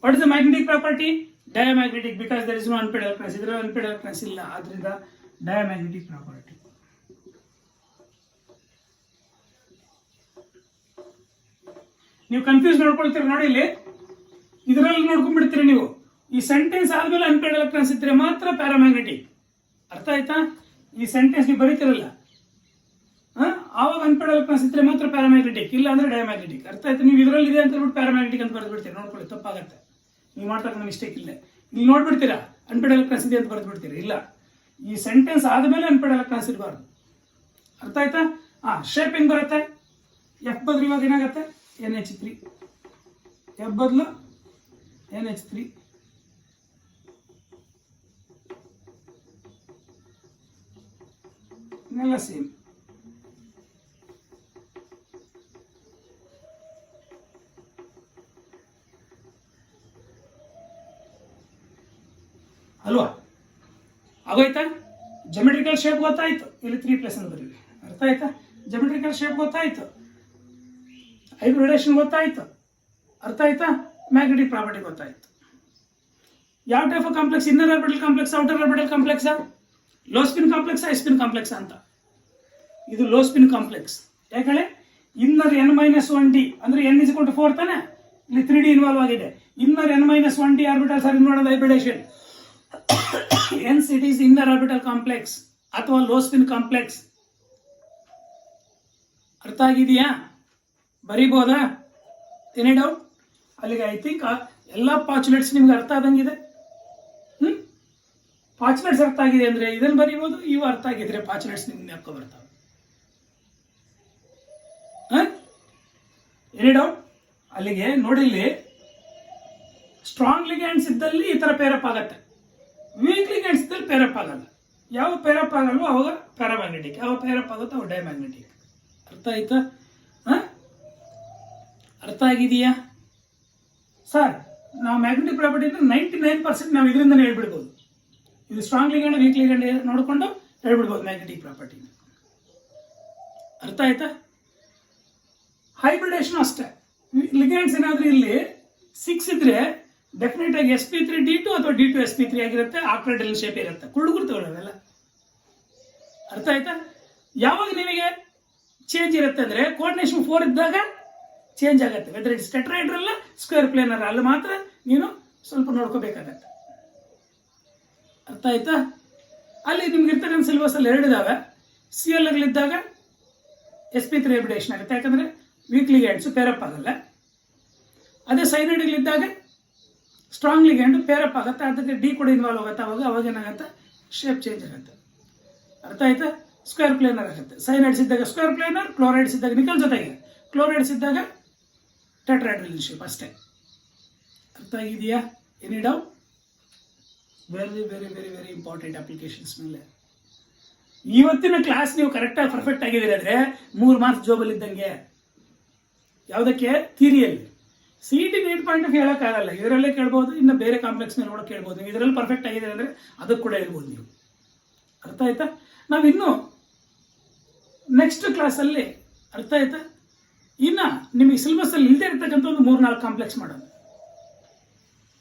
What is the magnetic property? Diamagnetic, because there is no unpaired electrons. ಇದರಲ್ಲಿ unpaired electrons ಇಲ್ಲ, ಆದ್ರಿಂದ diamagnetic property. ನೀವು ಕನ್ಫ್ಯೂಸ್ ಮಾಡ್ಕೊಳ್ತೀರ ನೋಡಿ, ಇಲ್ಲಿ ಇದರಲ್ಲಿ ನೋಡ್ಕೊಂಡ್ಬಿಡ್ತೀರಿ ನೀವು. ಈ ಸೆಂಟೆನ್ಸ್ ಆದ್ಮೇಲೆ ಅನ್ಪೇರ್ಡ್ ಎಲೆಕ್ಟ್ರಾನ್ಸ್ ಇದ್ರೆ ಮಾತ್ರ ಪ್ಯಾರಾಮ್ಯಾಗ್ನೆಟಿಕ್. ಅರ್ಥ ಆಯ್ತಾ? ಈ ಸೆಂಟೆನ್ಸ್ ನೀವು ಬರೀತಿರಲ್ಲ, ಆವಾಗ ಅನ್ಪೇರ್ಡ್ ಎಲೆಕ್ಟ್ರಾನ್ಸ್ ಇದ್ರೆ ಮಾತ್ರ ಪ್ಯಾರಾಮ್ಯಾಗ್ನೆಟಿಕ್, ಇಲ್ಲ ಅಂದ್ರೆ ಡಯಾಮ್ಯಾಗ್ನೆಟಿಕ್. ಅರ್ಥ ಆಯ್ತಾ? ನೀವು ಇದರಲ್ಲಿ ಇದೆ ಅಂತ ಹೇಳ್ಬಿಟ್ಟು ಪ್ಯಾರಾಮ್ಯಾಗ್ನೆಟಿಕ್ ಅಂತ ಬರೆದು ಬಿಡ್ತೀರಿ. ನೋಡ್ಕೊಳ್ಳಿ, ತಪ್ಪಾಗತ್ತೆ. ನೀವು ಮಾಡ್ತಕ್ಕ ಮಿಸ್ಟೇಕ್ ಇಲ್ಲ. ಇಲ್ಲಿ ನೋಡ್ಬಿಡ್ತೀರಾ ಅನ್ಪೇರ್ಡ್ ಎಲೆಕ್ಟ್ರಾನ್ಸ್ ಇದೆ ಅಂತ ಬರೆದು ಬಿಡ್ತೀರಿ. ಇಲ್ಲ, ಈ ಸೆಂಟೆನ್ಸ್ ಆದ್ಮೇಲೆ ಅನ್ಪೇರ್ಡ್ ಎಲೆಕ್ಟ್ರಾನ್ಸ್ ಇರಬಾರ್ದು. ಅರ್ಥ ಆಯ್ತಾ? ಶೇಪ್ ಹೆಂಗ್ ಬರುತ್ತೆ? ಎಫ್ ಬದಲು ಇವಾಗ ಏನಾಗುತ್ತೆ? NH3. ಎಫ್ ಬದಲು NH3. ಇನ್ನೆಲ್ಲ ಸೇಮ್. ಅಲ್ವಾ? ಆಗೋಯ್ತಾ? ಜಮೆಟ್ರಿಕಲ್ ಶೇಪ್ ಗೊತ್ತಾಯ್ತು, ಇಲ್ಲಿ 3+ ಅಂತ ಬರೀರಿ. ಅರ್ಥ ಆಯ್ತಾ? ಜಮೆಟ್ರಿಕಲ್ ಶೇಪ್ ಗೊತ್ತಾಯ್ತು, ಹೈಬ್ರಿಡೇಷನ್ ಗೊತ್ತಾಯ್ತು, ಅರ್ಥ ಆಯ್ತಾ? ಮ್ಯಾಗ್ನೆಟಿಕ್ ಪ್ರಾಪರ್ಟಿ ಗೊತ್ತಾಯ್ತು. ಯಾವ type of complex? Inner orbital complex, outer orbital complex, low spin complex, high spin complex ಅಂತ. ಇದು ಲೋ ಸ್ಪಿನ್ ಕಾಂಪ್ಲೆಕ್ಸ್. ಯಾಕಂದ್ರೆ ಇನ್ನರ್ n-1d ಅಂದ್ರೆ n = 4 ತಾನೆ, ಇಲ್ಲಿ 3d ಇನ್ವಾಲ್ವ್ ಆಗಿದೆ. Inner n-1d orbitals are involve hybridization. hence it is inner orbital complex ಅಥವಾ ಲೋ ಸ್ಪಿನ್ ಕಾಂಪ್ಲೆಕ್ಸ್. ಅರ್ಥ ಆಗಿದೆಯಾ? ಬರೀಬೋದಾ? Any doubt? ಅಲ್ಲಿಗೆ ಐ ಥಿಂಕ್ ಎಲ್ಲ ಪಾಚುಲೇಟ್ಸ್ ನಿಮ್ಗೆ ಅರ್ಥ ಆದಂಗಿದೆ. ಪಾಚುಲೇಟ್ಸ್ ಅರ್ಥ ಆಗಿದೆ ಅಂದ್ರೆ ಇದನ್ನು ಬರೀಬೋದು, ಇವು ಅರ್ಥ ಆಗಿದ್ರೆ ಪಾಚುಲೇಟ್ಸ್ ನಿಮ್ಗೆ ಜ್ಞಾಪಕ ಬರ್ತಾವೆ. Any doubt? ಅಲ್ಲಿಗೆ ನೋಡಿಲ್ಲಿ ಸ್ಟ್ರಾಂಗ್ ಲಿಗ್ಯಾಂಡ್ಸ್ ಇದ್ದಲ್ಲಿ ಈ ತರ ಪೇರಪ್ ಆಗತ್ತೆ, ವೀಕ್ ಲಿಗ್ಯಾಂಡ್ಸ್ ಇದ್ದಲ್ಲಿ ಪೇರಪ್ ಆಗಲ್ಲ. ಯಾವ ಪೇರಪ್ ಆಗಲ್ವೋ ಅವಾಗ ಪ್ಯಾರಾಮ್ಯಾಗ್ನೆಟಿಕ್, ಯಾವ ಪೇರಪ್ ಆಗುತ್ತೋ ಅವಾಗ ಡೈಮ್ಯಾಗ್ನೆಟಿಕ್. ಅರ್ಥ ಆಯ್ತಾ? ಅರ್ಥ ಆಗಿದೆಯಾ ಸರ್? ನಾವು ಮ್ಯಾಗ್ನೆಟಿಕ್ ಪ್ರಾಪರ್ಟಿನ 99% ನಾವು ಇದರಿಂದನೇ ಹೇಳ್ಬಿಡ್ಬೋದು. ಇದು ಸ್ಟ್ರಾಂಗ್ ಲಿಗ್ಯಾಂಡ್ ವೀಕ್ ಲಿಗ್ಯಾಂಡ್ ನೋಡಿಕೊಂಡು ಹೇಳ್ಬಿಡ್ಬೋದು ಮ್ಯಾಗ್ನೆಟಿಕ್ ಪ್ರಾಪರ್ಟಿ. ಅರ್ಥ ಆಯ್ತಾ? ಹೈಬ್ರಿಡೇಷನ್ ಅಷ್ಟೇ. ಲಿಗ್ಯಾಂಡ್ಸ್ ಏನಾದ್ರೂ ಇಲ್ಲಿ 6 ಇದ್ರೆ ಡೆಫಿನೆಟ್ ಆಗಿ sp3d2 ಅಥವಾ d2sp3 ಆಗಿರುತ್ತೆ. ಆಕ್ಟಾಹೆಡ್ರಲ್ ಶೇಪ್ ಇರುತ್ತೆ, ಕುಳ್ಳುಗುರ್ತವೆಲ್ಲ. ಅರ್ಥ ಆಯ್ತಾ? ಯಾವಾಗ ನಿಮಗೆ ಚೇಂಜ್ ಇರುತ್ತೆ ಅಂದ್ರೆ ಕೋಆರ್ಡಿನೇಷನ್ 4 ಇದ್ದಾಗ ಚೇಂಜ್ ಆಗುತ್ತೆ. Whether it's tetrahedral, square planar, ಅಲ್ಲಿ ಮಾತ್ರ ನೀನು ಸ್ವಲ್ಪ ನೋಡ್ಕೋಬೇಕಾಗತ್ತೆ. ಅರ್ಥ ಆಯ್ತಾ? ಅಲ್ಲಿ ನಿಮ್ಗೆ ಇರ್ತಕ್ಕಂಥ ಸಿಲೆಬಸ್ ಅಲ್ಲಿ 2 ಇದಾವೆ. CL ಇದ್ದಾಗ sp3 ಹೈಬ್ರಿಡೇಷನ್ ಆಗುತ್ತೆ, ಯಾಕಂದ್ರೆ ವೀಕ್ ಲಿಗ್ಯಾಂಡ್ಸ್ ಪೇರಪ್ ಆಗಲ್ಲ. ಅದೇ ಸೈನೈಡ್ಗಳಿದ್ದಾಗ ಸ್ಟ್ರಾಂಗ್ ಲಿಗ್ಯಾಂಡ್ ಪೇರಪ್ ಆಗುತ್ತೆ, ಅದಕ್ಕೆ ಡಿ ಕೂಡ ಇನ್ವಾಲ್ವ್ ಆಗುತ್ತೆ. ಅವಾಗ ಏನಾಗುತ್ತೆ? ಶೇಪ್ ಚೇಂಜ್ ಆಗುತ್ತೆ. ಅರ್ಥ ಆಯ್ತಾ? ಸ್ಕ್ವೇರ್ ಪ್ಲೇನರ್ ಆಗುತ್ತೆ. ಸೈನೈಡ್ಸ್ ಇದ್ದಾಗ ಸ್ಕ್ವೇರ್ ಪ್ಲೇನರ್, ಕ್ಲೋರೈಡ್ಸ್ ಇದ್ದಾಗ ನಿಕಲ್ ಜೊತೆಗೆ, ಕ್ಲೋರೈಡ್ಸ್ ಇದ್ದಾಗ ಟೆಟ್ರಾಹೆಡ್ರಲ್ ಶೇಪ್ ಅಷ್ಟೇ. ಅರ್ಥ ಆಗಿದೆಯಾ? Any doubt? Very very very very important applications ಮೇಲೆ. ಇವತ್ತಿನ ಕ್ಲಾಸ್ ನೀವು ಕರೆಕ್ಟಾಗಿ ಪರ್ಫೆಕ್ಟ್ ಆಗಿದ್ದೀರಿ ಅಂದರೆ 3 ಮಾರ್ಕ್ಸ್ ಜೋಬಲ್ ಇದ್ದಂಗೆ. ಯಾವುದಕ್ಕೆ? ಥಿಯರಿಯಲ್ಲಿ. CET ನೀಟ್ ಪಾಯಿಂಟ್ ಆಫ್ ಹೇಳೋಕ್ಕಾಗಲ್ಲ, ಇದರಲ್ಲೇ ಕೇಳ್ಬೋದು, ಇನ್ನು ಬೇರೆ ಕಾಂಪ್ಲೆಕ್ಸ್ ಮೇಲೆ ಕೂಡ ಕೇಳ್ಬೋದು. ನೀವು ಇದರಲ್ಲಿ ಪರ್ಫೆಕ್ಟ್ ಆಗಿದೆ ಅಂದರೆ ಅದಕ್ಕೆ ಕೂಡ ಹೇಳ್ಬೋದು ನೀವು. ಅರ್ಥ ಆಯ್ತಾ? ನಾವಿನ್ನು ನೆಕ್ಸ್ಟ್ ಕ್ಲಾಸಲ್ಲಿ, ಅರ್ಥ ಆಯ್ತಾ, ಇನ್ನು ನಿಮಗೆ ಸಿಲೆಬಸ್ಸಲ್ಲಿ ಇಲ್ಲದೆ ಇರ್ತಕ್ಕಂಥ ಒಂದು 3-4 ಕಾಂಪ್ಲೆಕ್ಸ್ ಮಾಡೋದು.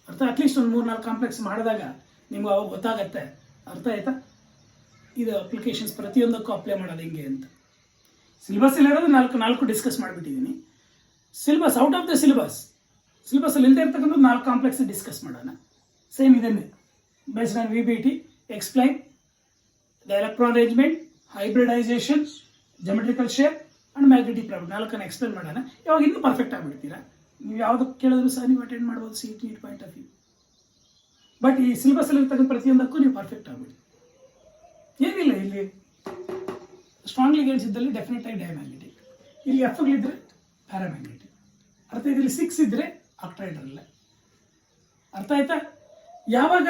ಅರ್ಥ? ಅಟ್ಲೀಸ್ಟ್ ಒಂದು 3-4 ಕಾಂಪ್ಲೆಕ್ಸ್ ಮಾಡಿದಾಗ ನಿಮ್ಗೆ ಅವಾಗ ಗೊತ್ತಾಗತ್ತೆ. ಅರ್ಥ ಆಯ್ತಾ? ಇದು ಅಪ್ಲಿಕೇಶನ್ಸ್ ಪ್ರತಿಯೊಂದಕ್ಕೂ ಅಪ್ಲೈ ಮಾಡೋದು ಹೆಂಗೆ ಅಂತ. ಸಿಲೆಬಸ್ಸಲ್ಲಿ ಇರೋದು 4 ಡಿಸ್ಕಸ್ ಮಾಡಿಬಿಟ್ಟಿದ್ದೀನಿ. ಸಿಲೆಬಸ್ ಔಟ್ ಆಫ್ ದ ಸಿಲೆಬಸ್ಸಲ್ಲಿ ಇಲ್ಲದೆ ಇರ್ತಕ್ಕಂಥ 4 ಕಾಂಪ್ಲೆಕ್ಸ್ ಡಿಸ್ಕಸ್ ಮಾಡೋಣ. ಸೇಮ್ ಇದನ್ನೇ based on VBT, explain the electron arrangement, hybridization, geometrical shape and magnetic property 4 explain ಮಾಡೋಣ. ಇವಾಗ ಇನ್ನೂ ಪರ್ಫೆಕ್ಟ್ ಆಗಿಬಿಡ್ತೀರಾ. ನೀವು ಯಾವುದಕ್ಕೆ ಕೇಳಿದ್ರು ಸಹ ನೀವು ಅಟೆಂಡ್ ಮಾಡ್ಬೋದು CET NEET point of view. But ಈ ಸಿಲೆಬಸ್ಸಲ್ಲಿ ಇರ್ತಕ್ಕಂಥ ಪ್ರತಿಯೊಂದಕ್ಕೂ ನೀವು ಪರ್ಫೆಕ್ಟ್ ಆಗಿಬಿಡಿ. ಏನಿಲ್ಲ, ಇಲ್ಲಿ ಸ್ಟ್ರಾಂಗ್ ಲಿಗ್ಯಾಂಡ್ಸ್ ಇದ್ದಲ್ಲಿ ಡೆಫಿನೆಟ್ ಆಗಿ ಡೈಮ್ಯಾಗ್ನೆಟಿಕ್, ಇಲ್ಲಿ F-ಗಳಿದ್ರೆ ಪ್ಯಾರಾಮ್ಯಾಗ್ನೆಟಿಕ್. ಅರ್ಥ? ಇದರಲ್ಲಿ 6 ಇದ್ರೆ ಆಕ್ಟಾಹೆಡ್ರಲ್. ಅರ್ಥ ಆಯ್ತಾ? ಯಾವಾಗ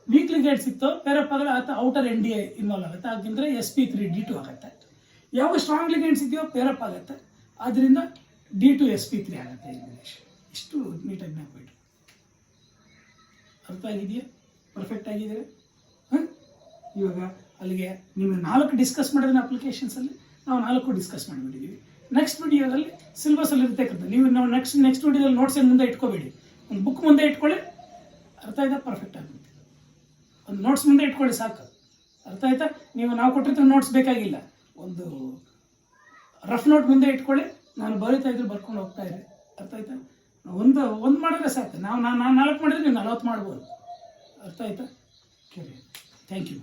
ವೀಕ್ ಲಿಗ್ಯಾಂಡ್ಸ್ ಇತ್ತು ಪೇರಪ್ ಆಗಲ್ಲ, ಅಥವಾ ಔಟರ್ ND ಇನ್ವಾಲ್ವ್ ಆಗುತ್ತೆ, ಆಗಿಂದ್ರೆ sp3d2 ಆಗುತ್ತೆ. ಯಾವಾಗ ಸ್ಟ್ರಾಂಗ್ ಲಿಗ್ಯಾಂಡ್ಸ್ ಇದೆಯೋ ಪೇರಪ್ ಆಗುತ್ತೆ, ಆದ್ದರಿಂದ d2sp3 ಆಗುತ್ತೆ. ಇಷ್ಟು ನೀಟಾಗಿ ಜ್ಞಾಪಕ. ಅರ್ಥ ಆಗಿದೆಯಾ? ಪರ್ಫೆಕ್ಟ್ ಆಗಿದ್ರೆ ಇವಾಗ ಅಲ್ಲಿಗೆ ನಿಮಗೆ 4 ಡಿಸ್ಕಸ್ ಮಾಡಿದ್ರೆ ಅಪ್ಲಿಕೇಶನ್ಸಲ್ಲಿ ನಾವು 4 ಡಿಸ್ಕಸ್ ಮಾಡಿಬಿಟ್ಟಿದ್ದೀವಿ. ನೆಕ್ಸ್ಟ್ ವಿಡಿಯೋದಲ್ಲಿ ಸಿಲೆಬಸ್ಸಲ್ಲಿ ಇರ್ತಕ್ಕಂಥ ನಾವು ನೆಕ್ಸ್ಟ್ ವಿಡಿಯೋದಲ್ಲಿ ನೋಟ್ಸ್ ಏನು ಮುಂದೆ ಇಟ್ಕೋಬೇಡಿ, ಒಂದು ಬುಕ್ ಮುಂದೆ ಇಟ್ಕೊಳ್ಳಿ. ಅರ್ಥ ಆಯ್ತಾ? ಪರ್ಫೆಕ್ಟ್ ಆಗುತ್ತೆ. ಒಂದು ನೋಟ್ಸ್ ಮುಂದೆ ಇಟ್ಕೊಳ್ಳಿ ಸಾಕು. ಅರ್ಥ ಆಯ್ತಾ? ನಾವು ಕೊಟ್ಟಿರ್ತೀವಿ ನೋಟ್ಸ್ ಬೇಕಾಗಿಲ್ಲ, ಒಂದು ರಫ್ ನೋಟ್ ಮುಂದೆ ಇಟ್ಕೊಳ್ಳಿ. ನಾನು ಬರೀತಾ ಇದ್ರೆ ಬರ್ಕೊಂಡು ಹೋಗ್ತಾ ಇರಿ. ಅರ್ಥ ಆಯ್ತಾ? ಒಂದು ಮಾಡಿದ್ರೆ ಸಾಕು. ನಾನು 4 ಮಾಡಿದ್ರೆ ನೀವು 40 ಮಾಡ್ಬೋದು. ಅರ್ಥ ಆಯ್ತಾ? Thank you.